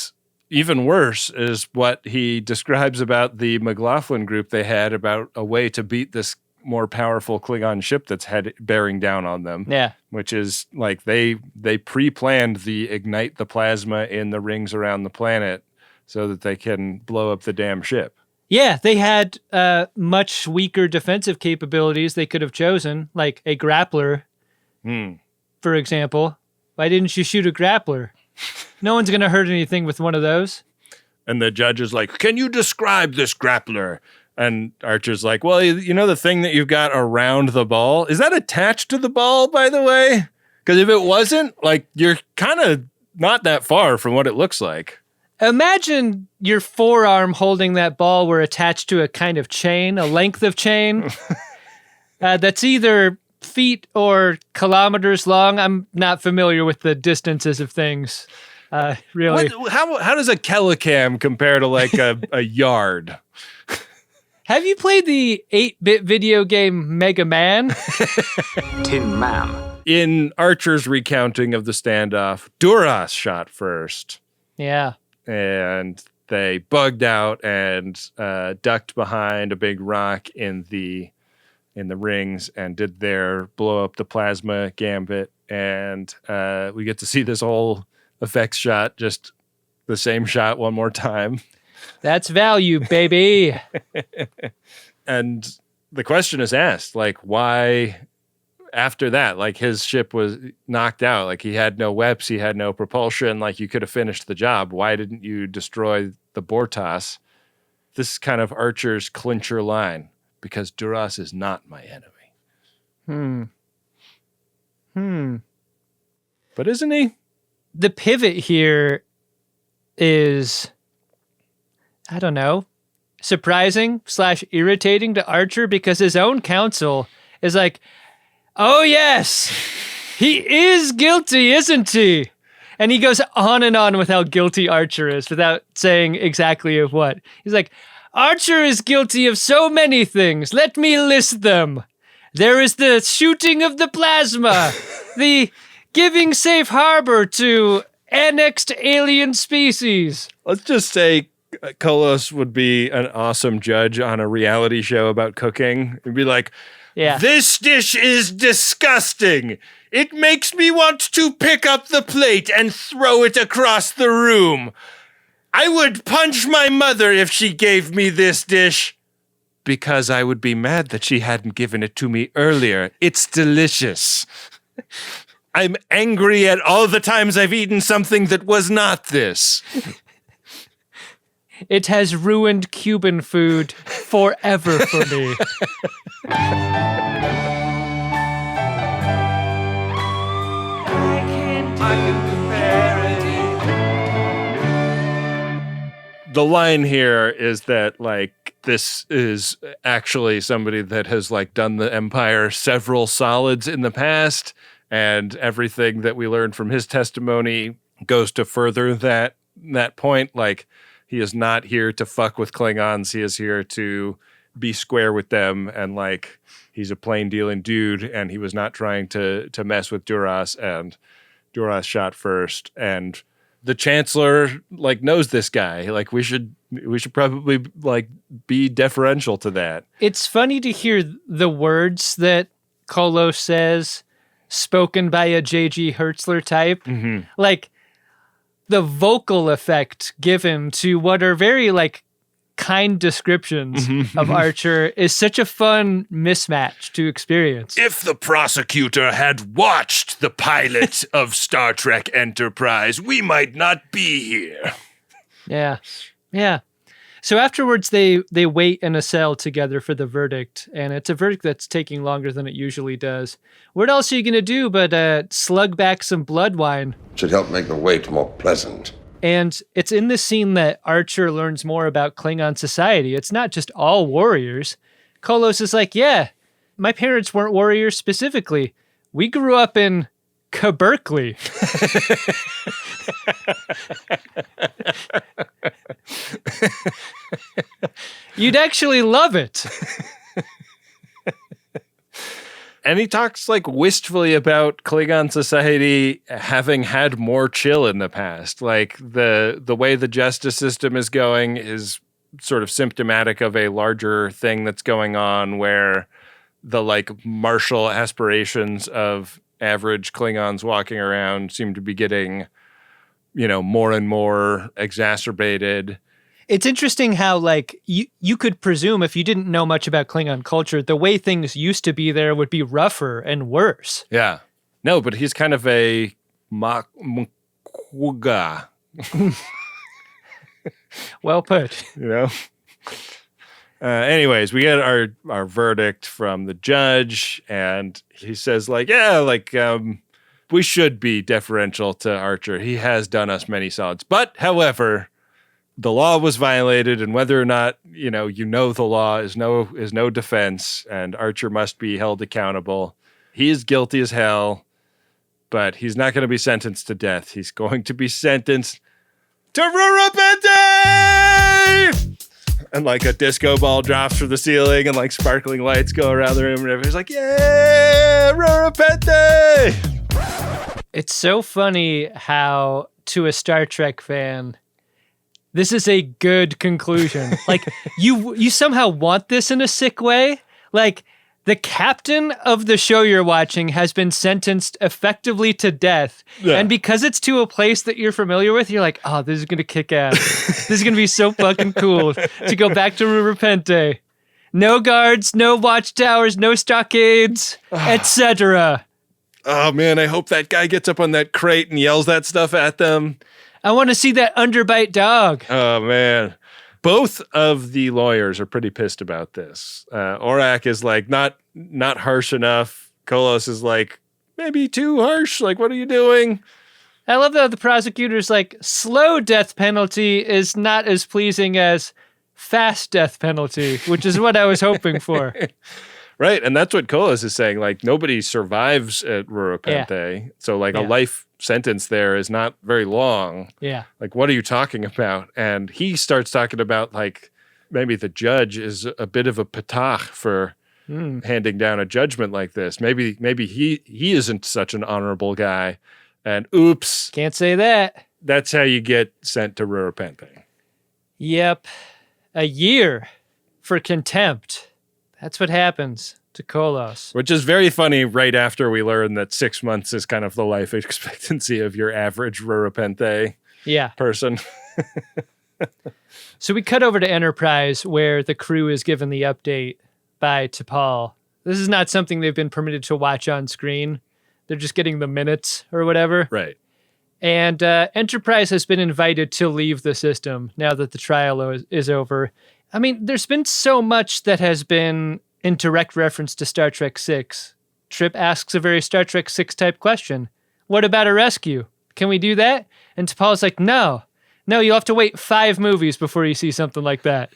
even worse is what he describes about the McLaughlin group they had about a way to beat this more powerful Klingon ship that's bearing down on them. Yeah. Which is like they pre-planned the ignite the plasma in the rings around the planet so that they can blow up the damn ship. Yeah, they had much weaker defensive capabilities they could have chosen, like a grappler, for example. Why didn't you shoot a grappler? No one's going to hurt anything with one of those. And the judge is like, can you describe this grappler? And Archer's like, well, the thing that you've got around the ball, is that attached to the ball, by the way? Because if it wasn't, like, you're kind of not that far from what it looks like. Imagine your forearm holding that ball were attached to a kind of chain, a length of chain that's either feet or kilometers long. I'm not familiar with the distances of things, really. How does a Kelicam compare to like a yard? Have you played the 8-bit video game Mega Man? Tin Man. In Archer's recounting of the standoff, Duras shot first. Yeah. And they bugged out and ducked behind a big rock in the rings and did their blow up the plasma gambit. And we get to see this whole effects shot, just the same shot one more time. That's value, baby. And the question is asked, like, why after that? Like, his ship was knocked out. Like, he had no weps, he had no propulsion. Like, you could have finished the job. Why didn't you destroy the Bortas? This is kind of Archer's clincher line, because Duras is not my enemy. But isn't he? The pivot here is, I don't know, surprising / irritating to Archer, because his own counsel is like, oh yes, he is guilty, isn't he? And he goes on and on with how guilty Archer is without saying exactly of what. He's like, Archer is guilty of so many things. Let me list them. There is the shooting of the plasma, the giving safe harbor to annexed alien species. Let's just say Kolos would be an awesome judge on a reality show about cooking. He'd be like, yeah, this dish is disgusting. It makes me want to pick up the plate and throw it across the room. I would punch my mother if she gave me this dish. because I would be mad that she hadn't given it to me earlier. It's delicious. I'm angry at all the times I've eaten something that was not this. It has ruined Cuban food forever for me. The line here is that, like, this is actually somebody that has, like, done the Empire several solids in the past, and everything that we learned from his testimony goes to further that point. Like, he is not here to fuck with Klingons. He is here to be square with them, and, like, he's a plain dealing dude, and he was not trying to mess with Duras, and Duras shot first, and the Chancellor, like, knows this guy. Like, we should probably, like, be deferential to that. It's funny to hear the words that Kolos says spoken by a J.G. Hertzler type. Mm-hmm. Like, the vocal effect given to what are very, like, kind descriptions of Archer is such a fun mismatch to experience. If the prosecutor had watched the pilot of Star Trek Enterprise, we might not be here. Yeah. So afterwards, they wait in a cell together for the verdict, and it's a verdict that's taking longer than it usually does. What else are you going to do but slug back some blood wine? Should help make the wait more pleasant. And it's in this scene that Archer learns more about Klingon society. It's not just all warriors. Kolos is like, yeah, my parents weren't warriors specifically. We grew up in Berkeley. You'd actually love it. And he talks, like, wistfully about Klingon society having had more chill in the past. Like, the way the justice system is going is sort of symptomatic of a larger thing that's going on, where the, like, martial aspirations of average Klingons walking around seem to be getting, you know, more and more exacerbated. It's interesting how, like, you could presume, if you didn't know much about Klingon culture, the way things used to be there would be rougher and worse. Yeah. No, but he's kind of a Mkuga. Well put. You know? Anyways, we get our verdict from the judge, and he says, like, yeah, like, we should be deferential to Archer. He has done us many solids. But, however, the law was violated, and whether or not, you know the law is no defense, and Archer must be held accountable. He is guilty as hell, but he's not going to be sentenced to death. He's going to be sentenced to Rura Penthe! And, like, a disco ball drops from the ceiling, and, like, sparkling lights go around the room, and everybody's like, yeah, Rura Penthe! It's so funny how, to a Star Trek fan, this is a good conclusion. Like, you somehow want this in a sick way. Like, the captain of the show you're watching has been sentenced effectively to death. Yeah. And because it's to a place that you're familiar with, you're like, oh, this is going to kick ass. This is going to be so fucking cool to go back to Rura Penthe. No guards, no watchtowers, no stockades, etc. Oh, man, I hope that guy gets up on that crate and yells that stuff at them. I want to see that underbite dog. Oh, man. Both of the lawyers are pretty pissed about this. Orak is like, not harsh enough. Kolos is like, maybe too harsh. Like, what are you doing? I love that the prosecutor's like, slow death penalty is not as pleasing as fast death penalty, which is what I was hoping for. Right, and that's what Kolos is saying. Like, nobody survives at Rura Penthe. Yeah. So, like, a life sentence there is not very long. Yeah. Like, what are you talking about? And he starts talking about, like, maybe the judge is a bit of a patach for handing down a judgment like this. Maybe he isn't such an honorable guy. And oops. Can't say that. That's how you get sent to Rura Penthe. Yep. A year for contempt. That's what happens to Kolos. Which is very funny right after we learn that 6 months is kind of the life expectancy of your average Rura Penthe person. So we cut over to Enterprise, where the crew is given the update by T'Pol. This is not something they've been permitted to watch on screen. They're just getting the minutes or whatever. Right. And Enterprise has been invited to leave the system now that the trial is over. I mean, there's been so much that has been in direct reference to Star Trek VI. Trip asks a very Star Trek VI type question. What about a rescue? Can we do that? And T'Pol's like, no, you'll have to wait 5 movies before you see something like that.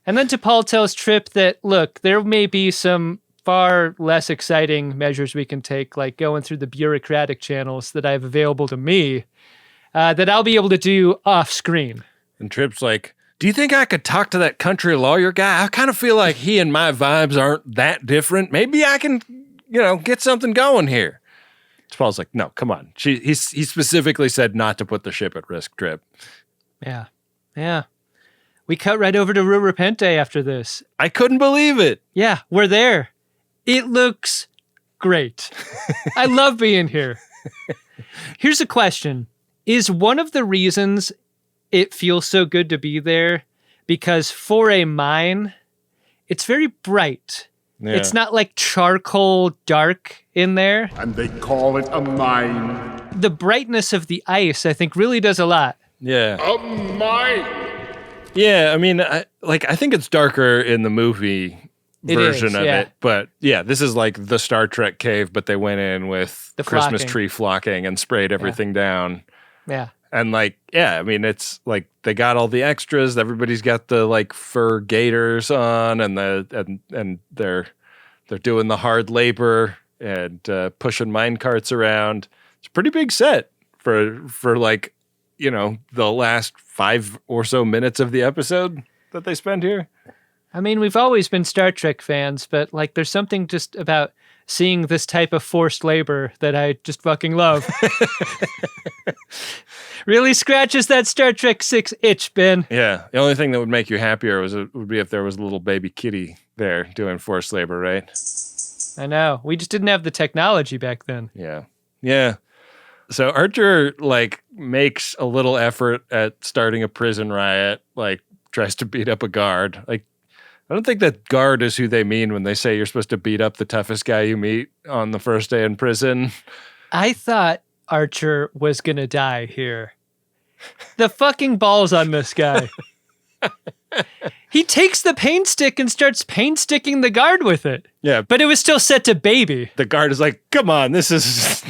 And then T'Pol tells Trip that, look, there may be some far less exciting measures we can take, like going through the bureaucratic channels that I have available to me, that I'll be able to do off screen. And Trip's like, do you think I could talk to that country lawyer guy? I kind of feel like he and my vibes aren't that different. Maybe I can, get something going here. T'Pol's like, no, come on. He specifically said not to put the ship at risk, Trip. Yeah. We cut right over to Rura Penthe after this. I couldn't believe it. Yeah, we're there. It looks great. I love being here. Here's a question. Is one of the reasons it feels so good to be there because for a mine, it's very bright. Yeah. It's not like charcoal dark in there. And they call it a mine. The brightness of the ice, I think, really does a lot. Yeah. A mine. Yeah, I mean, I think it's darker in the movie version of it. But yeah, this is like the Star Trek cave, but they went in with the Christmas tree flocking and sprayed everything down. Yeah. And I mean, it's like they got all the extras. Everybody's got the fur gaiters on, and they're doing the hard labor and pushing mine carts around. It's a pretty big set for the last 5 or so minutes of the episode that they spend here. I mean, we've always been Star Trek fans, but there's something just about seeing this type of forced labor that I just fucking love. Really scratches that Star Trek 6 itch, Ben. Yeah. The only thing that would make you happier would be if there was a little baby kitty there doing forced labor, right? I know. We just didn't have the technology back then. Yeah. Yeah. So Archer, makes a little effort at starting a prison riot, tries to beat up a guard. I don't think that guard is who they mean when they say you're supposed to beat up the toughest guy you meet on the first day in prison. I thought Archer was going to die here. The fucking balls on this guy. He takes the paint stick and starts painsticking the guard with it. Yeah. But it was still set to baby. The guard is like, come on, this is...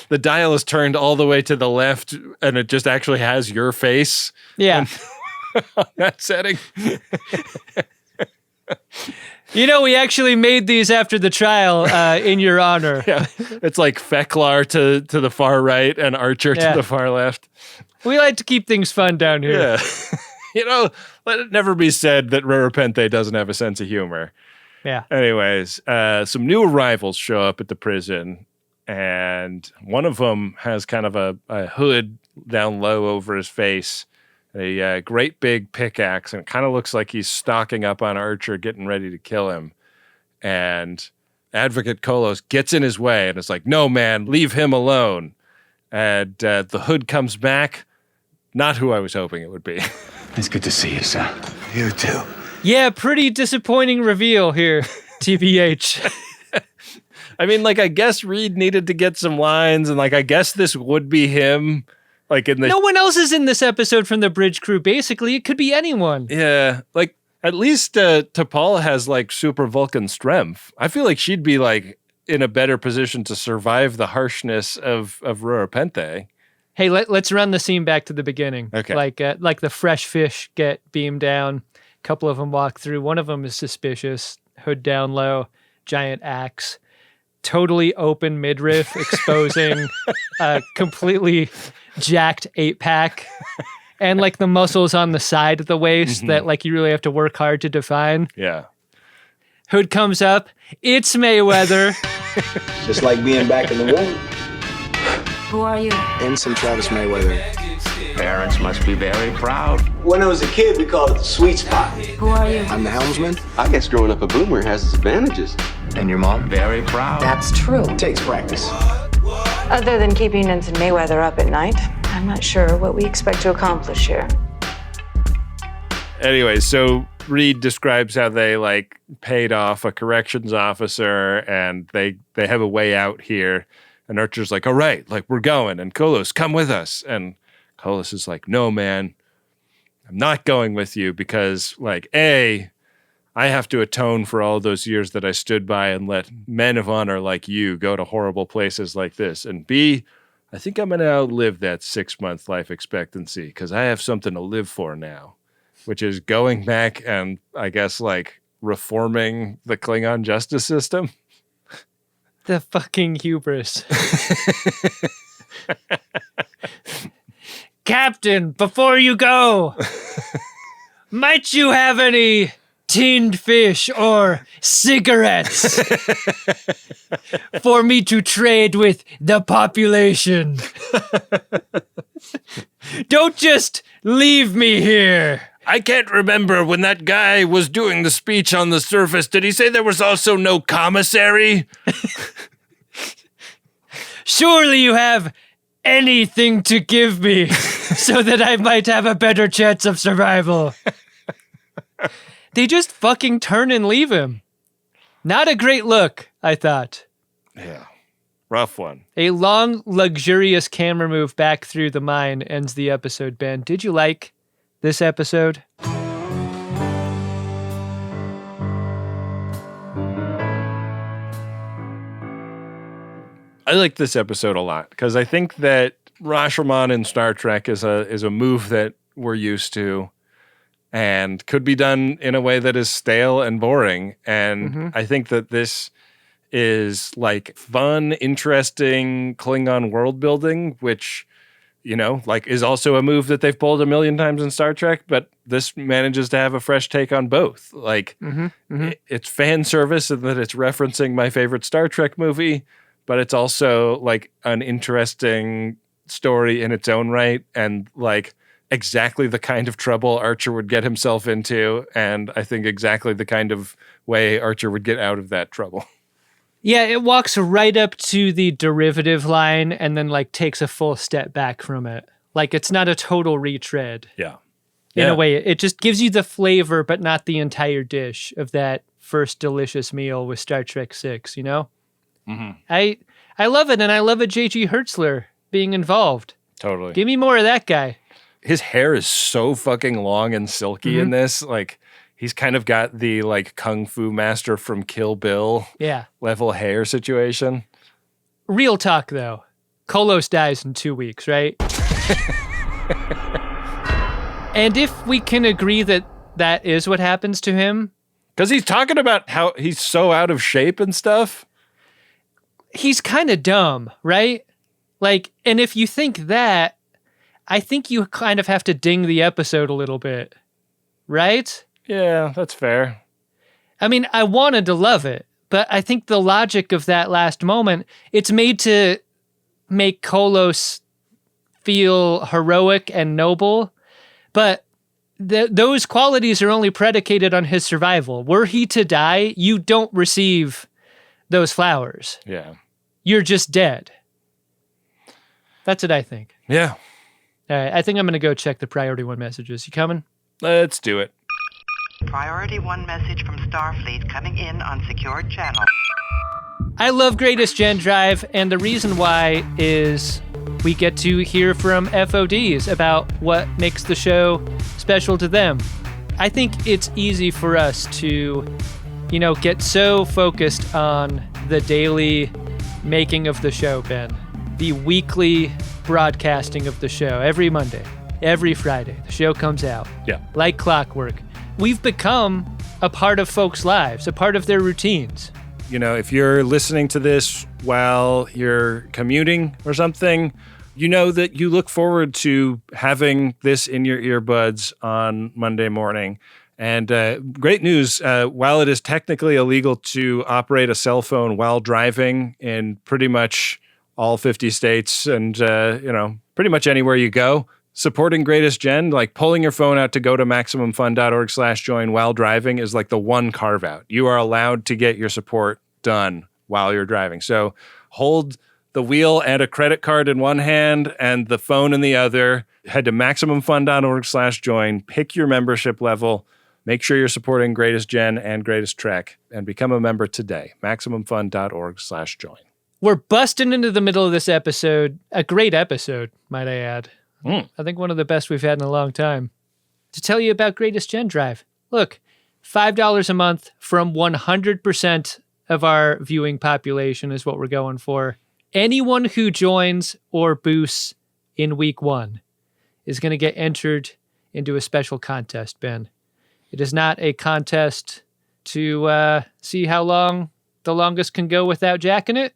The dial is turned all the way to the left, and it just actually has your face. Yeah. On that setting. We actually made these after the trial in your honor. Yeah. It's like Feklar to the far right and Archer to the far left. We like to keep things fun down here. Yeah. Let it never be said that Rura Penthe doesn't have a sense of humor. Yeah. Anyways, some new arrivals show up at the prison, and one of them has kind of a hood down low over his face, a great big pickaxe, and it kind of looks like he's stocking up on Archer, getting ready to kill him. And Advocate Kolos gets in his way and is like, no, man, leave him alone. And the hood comes back. Not who I was hoping it would be. It's good to see you, sir. You too. Yeah, pretty disappointing reveal here, TBH. I mean, I guess Reed needed to get some lines, and I guess this would be him. No one else is in this episode from the bridge crew, basically. It could be anyone. Yeah, at least T'Pol has super Vulcan strength. I feel like she'd be in a better position to survive the harshness of Rura Penthe. Hey, let's run the scene back to the beginning. Okay. Like the fresh fish get beamed down. A couple of them walk through. One of them is suspicious. Hood down low, giant axe. Totally open midriff, exposing a completely jacked 8-pack. And the muscles on the side of the waist that you really have to work hard to define. Yeah. Hood comes up. It's Mayweather. Just like being back in the room. Who are you? Ensign Travis Mayweather. Parents must be very proud. When I was a kid, we called it the sweet spot. Who are you? I'm the helmsman. I guess growing up a boomer has its advantages. And your mom? Very proud. That's true. It takes practice. Other than keeping Ensign Mayweather up at night. I'm not sure what we expect to accomplish here. Anyway, so Reed describes how they like paid off a corrections officer and they have a way out here. And Archer's like, all right, like we're going. And Kolos, come with us. And Kolos is like, no, man, I'm not going with you because like, A, I have to atone for all those years that I stood by and let men of honor like you go to horrible places like this. And B, I think I'm going to outlive that 6-month life expectancy because I have something to live for now, which is going back and I guess like reforming the Klingon justice system. The fucking hubris. Captain, before you go, might you have any tinned fish or cigarettes for me to trade with the population? Don't just leave me here. I can't remember when that guy was doing the speech on the surface. Did he say there was also no commissary? Surely you have anything to give me so that I might have a better chance of survival. They just fucking turn and leave him. Not a great look, I thought. Yeah, rough one. A long, luxurious camera move back through the mine ends the episode, Ben. Did you like this episode? I like this episode a lot because I think that Rashomon in Star Trek is a move that we're used to and could be done in a way that is stale and boring. And I think that this is like fun, interesting Klingon world building, which, you know, like is also a move that they've pulled a million times in Star Trek, but this manages to have a fresh take on both. Like it's fan service and that it's referencing my favorite Star Trek movie, but it's also like an interesting story in its own right and like exactly the kind of trouble Archer would get himself into, and I think exactly the kind of way Archer would get out of that trouble. Yeah, it walks right up to the derivative line and then like takes a full step back from it. Like it's not a total retread. Yeah. In a way, it just gives you the flavor, but not the entire dish of that first delicious meal with Star Trek VI, you know? I love it, and I love a J.G. Hertzler being involved. Totally. Give me more of that guy. His hair is so fucking long and silky in this. Like, he's kind of got the, like, Kung Fu master from Kill Bill level hair situation. Real talk, though. Kolos dies in 2 weeks, right? And if we can agree that that is what happens to him... Because he's talking about how he's so out of shape and stuff. He's kind of dumb, right? Like, and if you think that, I think you kind of have to ding the episode a little bit, right? Yeah, that's fair. I mean, I wanted to love it, but I think the logic of that last moment, it's made to make Kolos feel heroic and noble, but those qualities are only predicated on his survival. Were he to die, you don't receive those flowers. Yeah. You're just dead. That's what I think. Yeah. All right, I think I'm going to go check the Priority 1 messages. You coming? Let's do it. Priority 1 message from Starfleet coming in on secured channel. I love Greatest Gen Drive, and the reason why is we get to hear from FODs about what makes the show special to them. I think it's easy for us to, you know, get so focused on the daily making of the show, Ben. The weekly broadcasting of the show every Monday, every Friday. The show comes out. Yeah. Like clockwork. We've become a part of folks' lives, a part of their routines. You know, if you're listening to this while you're commuting or something, you know that you look forward to having this in your earbuds on Monday morning. And great news, while it is technically illegal to operate a cell phone while driving in pretty much all 50 states and, you know, pretty much anywhere you go, supporting Greatest Gen, like pulling your phone out to go to MaximumFun.org/join while driving is like the one carve out. You are allowed to get your support done while you're driving. So hold the wheel and a credit card in one hand and the phone in the other. Head to MaximumFun.org/join, pick your membership level, make sure you're supporting Greatest Gen and Greatest Trek, and become a member today. MaximumFun.org/join. We're busting into the middle of this episode. A great episode, might I add. I think one of the best we've had in a long time. To tell you about Greatest Gen Drive. Look, $5 a month from 100% of our viewing population is what we're going for. Anyone who joins or boosts in week 1 is going to get entered into a special contest, Ben. It is not a contest to see how long the longest can go without jacking it.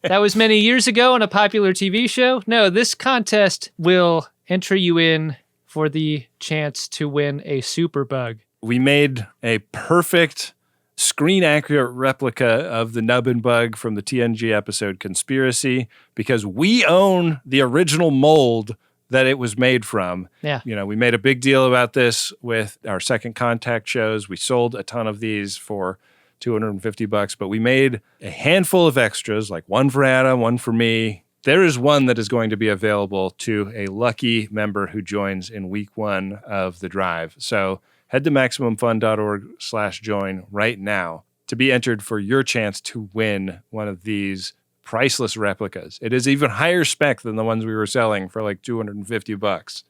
That was many years ago on a popular TV show. No, this contest will enter you in for the chance to win a superbug. We made a perfect screen-accurate replica of the nubbin bug from the TNG episode Conspiracy because we own the original mold that it was made from. Yeah. You know, we made a big deal about this with our Second Contact shows. We sold a ton of these for $250, but we made a handful of extras, like one for Adam, one for me. There is one that is going to be available to a lucky member who joins in week 1 of the drive. So head to MaximumFun.org/join right now to be entered for your chance to win one of these priceless replicas. It is even higher spec than the ones we were selling for like $250.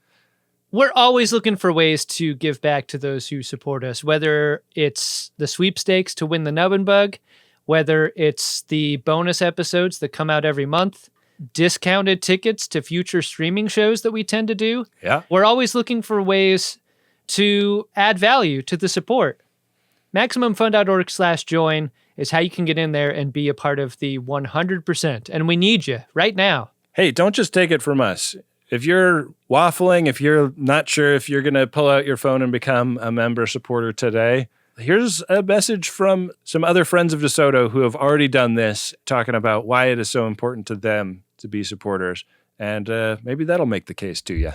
We're always looking for ways to give back to those who support us, whether it's the sweepstakes to win the nubbin bug, whether it's the bonus episodes that come out every month, discounted tickets to future streaming shows that we tend to do. Yeah. We're always looking for ways to add value to the support. MaximumFun.org/join is how you can get in there and be a part of the 100%. And we need you right now. Hey, don't just take it from us. If you're waffling, if you're not sure if you're going to pull out your phone and become a member supporter today, here's a message from some other friends of DeSoto who have already done this, talking about why it is so important to them to be supporters. And maybe that'll make the case to you.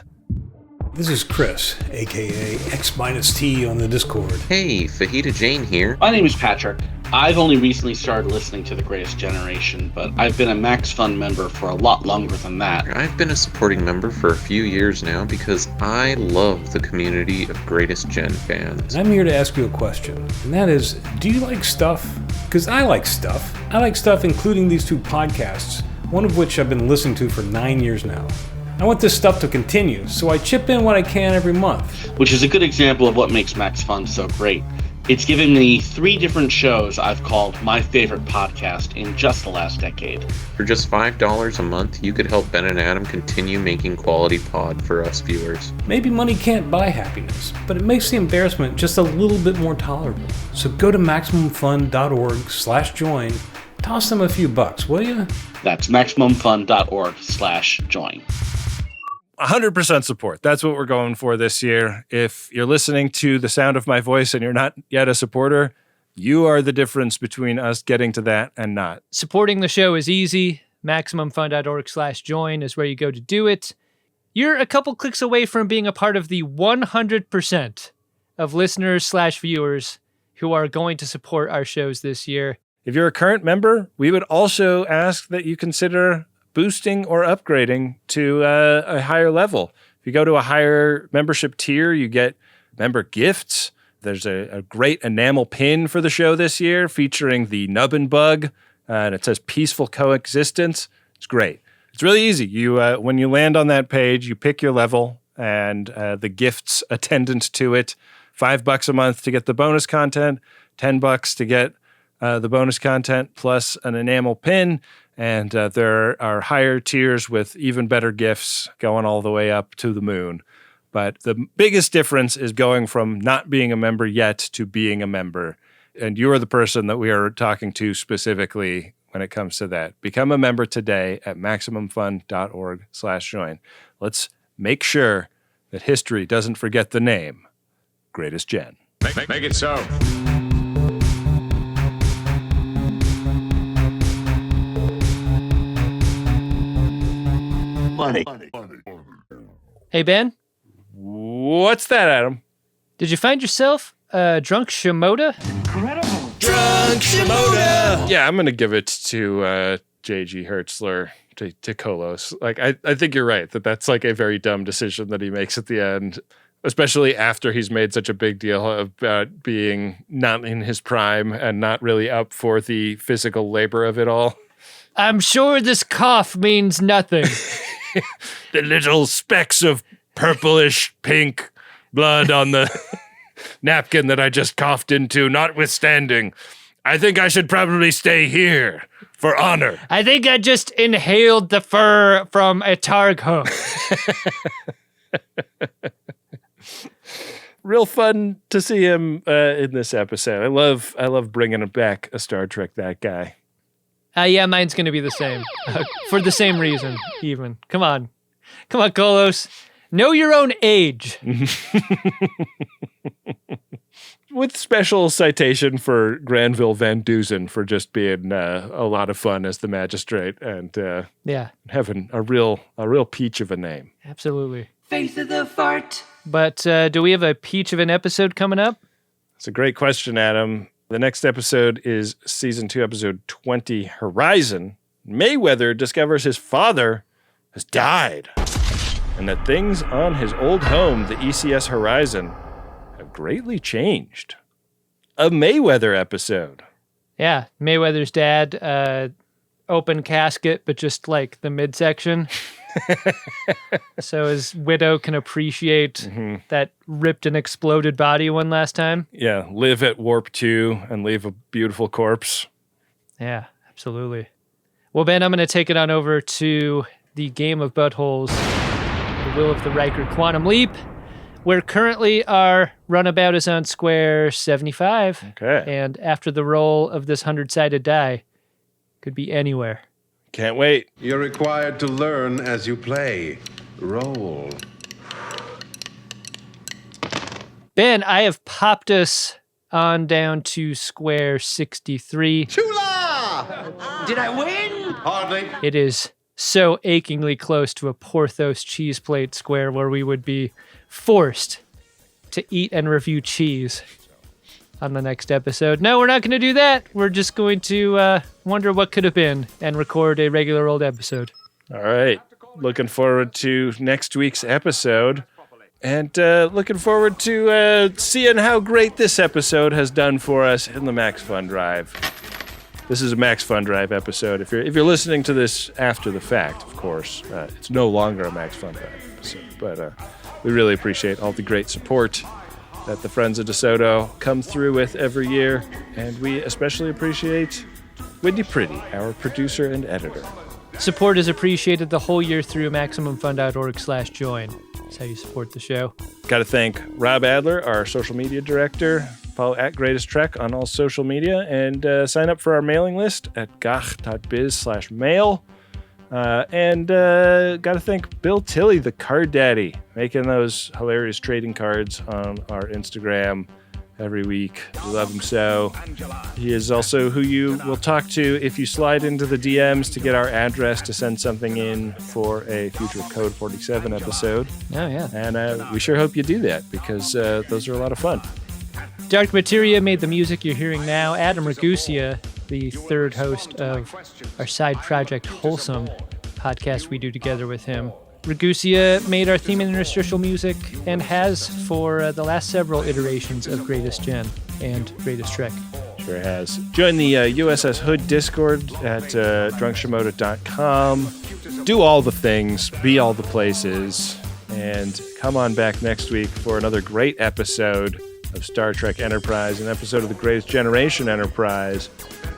This is Chris, a.k.a. X-T on the Discord. Hey, Fajita Jane here. My name is Patrick. I've only recently started listening to The Greatest Generation, but I've been a Max Fun member for a lot longer than that. I've been a supporting member for a few years now because I love the community of Greatest Gen fans. And I'm here to ask you a question, and that is, do you like stuff? Because I like stuff. I like stuff including these 2 podcasts, one of which I've been listening to for 9 years now. I want this stuff to continue, so I chip in what I can every month. Which is a good example of what makes Max Fun so great. It's given me 3 different shows I've called my favorite podcast in just the last decade. For just $5 a month, you could help Ben and Adam continue making quality pod for us viewers. Maybe money can't buy happiness, but it makes the embarrassment just a little bit more tolerable. So go to MaximumFun.org/join. Toss them a few bucks, will you? That's MaximumFun.org/join. 100% support. That's what we're going for this year. If you're listening to the sound of my voice and you're not yet a supporter, you are the difference between us getting to that and not. Supporting the show is easy. MaximumFun.org/join is where you go to do it. You're a couple clicks away from being a part of the 100% of listeners/viewers who are going to support our shows this year. If you're a current member, we would also ask that you consider boosting or upgrading to a higher level. If you go to a higher membership tier, you get member gifts. There's a great enamel pin for the show this year featuring the nubbin bug, and it says peaceful coexistence. It's great. It's really easy. You when you land on that page, you pick your level and the gifts attendant to it. $5 a month to get the bonus content, $10 to get the bonus content plus an enamel pin. And there are higher tiers with even better gifts going all the way up to the moon. But the biggest difference is going from not being a member yet to being a member. And you are the person that we are talking to specifically when it comes to that. Become a member today at MaximumFun.org/join. Let's make sure that history doesn't forget the name, Greatest Gen. Make it so. Money. Hey, Ben? What's that, Adam? Did you find yourself a drunk Shimoda? Incredible. Drunk Shimoda. Yeah, I'm going to give it to J.G. Hertzler, to Kolos. Like, I think you're right that that's like a very dumb decision that he makes at the end, especially after he's made such a big deal about being not in his prime and not really up for the physical labor of it all. I'm sure this cough means nothing. The little specks of purplish pink blood on the napkin that I just coughed into, notwithstanding, I think I should probably stay here for honor. I think I just inhaled the fur from a targ hook. Real fun to see him in this episode. I love bringing back a Star Trek that guy. Yeah, mine's going to be the same. For the same reason, even. Come on, Kolos. Know your own age. With special citation for Granville Van Dusen for just being a lot of fun as the magistrate and having a real peach of a name. Absolutely. Face of the fart. But do we have a peach of an episode coming up? It's a great question, Adam. The next episode is Season 2, Episode 20, Horizon. Mayweather discovers his father has died and that things on his old home, the ECS Horizon, have greatly changed. A Mayweather episode. Yeah, Mayweather's dad, open casket, but just like the midsection. So his widow can appreciate that ripped and exploded body one last time. Yeah, live at Warp 2 and leave a beautiful corpse. Yeah, absolutely. Well, Ben, I'm going to take it on over to the Game of Buttholes, The Will of the Riker Quantum Leap, where currently our runabout is on square 75. Okay. And after the roll of this 100-sided die, could be anywhere. Can't wait. You're required to learn as you play. Roll. Ben, I have popped us on down to square 63. Chula! Did I win? Hardly. It is so achingly close to a Porthos cheese plate square where we would be forced to eat and review cheese on the next episode. No, we're not going to do that. We're just going to wonder what could have been and record a regular old episode. All right. Looking forward to next week's episode. And looking forward to seeing how great this episode has done for us in the Max Fun Drive. This is a Max Fun Drive episode. If you're listening to this after the fact, of course, it's no longer a Max Fun Drive episode. But we really appreciate all the great support that the Friends of DeSoto come through with every year. And we especially appreciate Wendy Pretty, our producer and editor. Support is appreciated the whole year through MaximumFun.org/join. That's how you support the show. Got to thank Rob Adler, our social media director. Follow @GreatestTrek on all social media and sign up for our mailing list at gach.biz/mail. And got to thank Bill Tilley, the card daddy, making those hilarious trading cards on our Instagram every week. We love him so. He is also who you will talk to if you slide into the DMs to get our address to send something in for a future Code 47 episode. Oh, yeah. And we sure hope you do that because those are a lot of fun. Dark Materia made the music you're hearing now. Adam Ragusia, the third host of our side project Wholesome podcast we do together with him. Ragusia made our theme and interstitial music and has for the last several iterations of Greatest Gen and Greatest Trek. Sure has. Join the USS Hood Discord at drunkshimoda.com. Do all the things, be all the places, and come on back next week for another great episode of Star Trek Enterprise, an episode of the Greatest Generation Enterprise,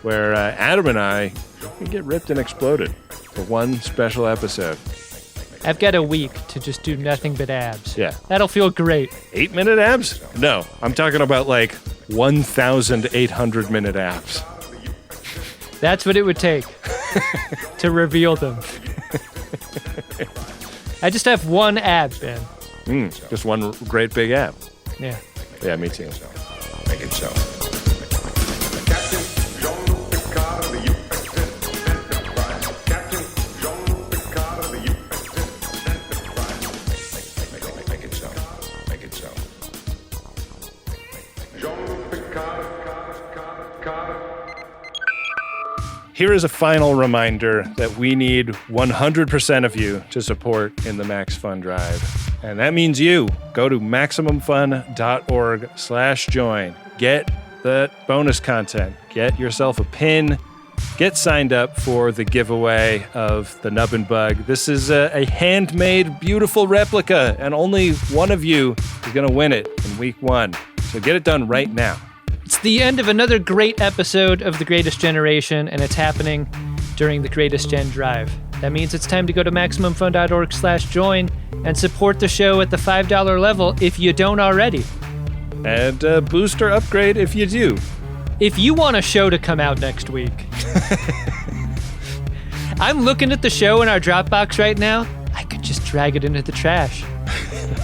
where Adam and I can get ripped and exploded for one special episode. I've got a week to just do nothing but abs. Yeah. That'll feel great. 8-minute abs? No, I'm talking about like 1,800-minute abs. That's what it would take to reveal them. I just have one ab, Ben. Just one great big ab. Yeah. Yeah, me too. Make it so. Jean-Luc Picard. Here is a final reminder that we need 100% of you to support in the Max Fun Drive. And that means you. Go to MaximumFun.org/join. Get the bonus content. Get yourself a pin. Get signed up for the giveaway of the Nub and Bug. This is a handmade, beautiful replica, and only one of you is going to win it in week 1. So get it done right now. It's the end of another great episode of The Greatest Generation, and it's happening during the Greatest Gen Drive. That means it's time to go to MaximumFun.org/join and support the show at the $5 level if you don't already. And booster upgrade if you do. If you want a show to come out next week, I'm looking at the show in our Dropbox right now. I could just drag it into the trash.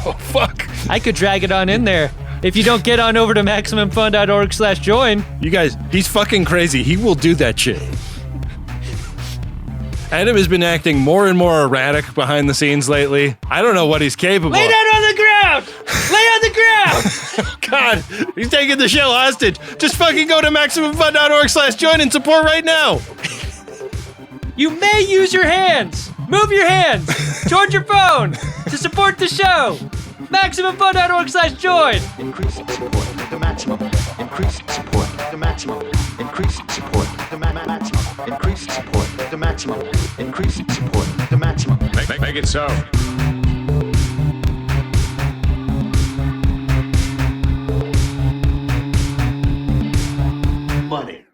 Oh, fuck. I could drag it on in there. If you don't get on over to MaximumFun.org/join. You guys, he's fucking crazy. He will do that shit. Adam has been acting more and more erratic behind the scenes lately. I don't know what he's capable of. Lay down on the ground! Lay on the ground! God, he's taking the show hostage. Just fucking go to MaximumFun.org/join and support right now. You may use your hands. Move your hands towards your phone to support the show. MaximumFun.org/join. Increase support, the maximum. Increase support, the maximum. Increase support, the maximum. Increase support, the maximum. Increase support, the maximum. Make it so. Money.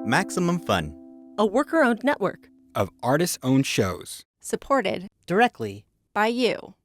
Maximum Fun. A worker-owned network Of artist-owned shows. supported Directly by you.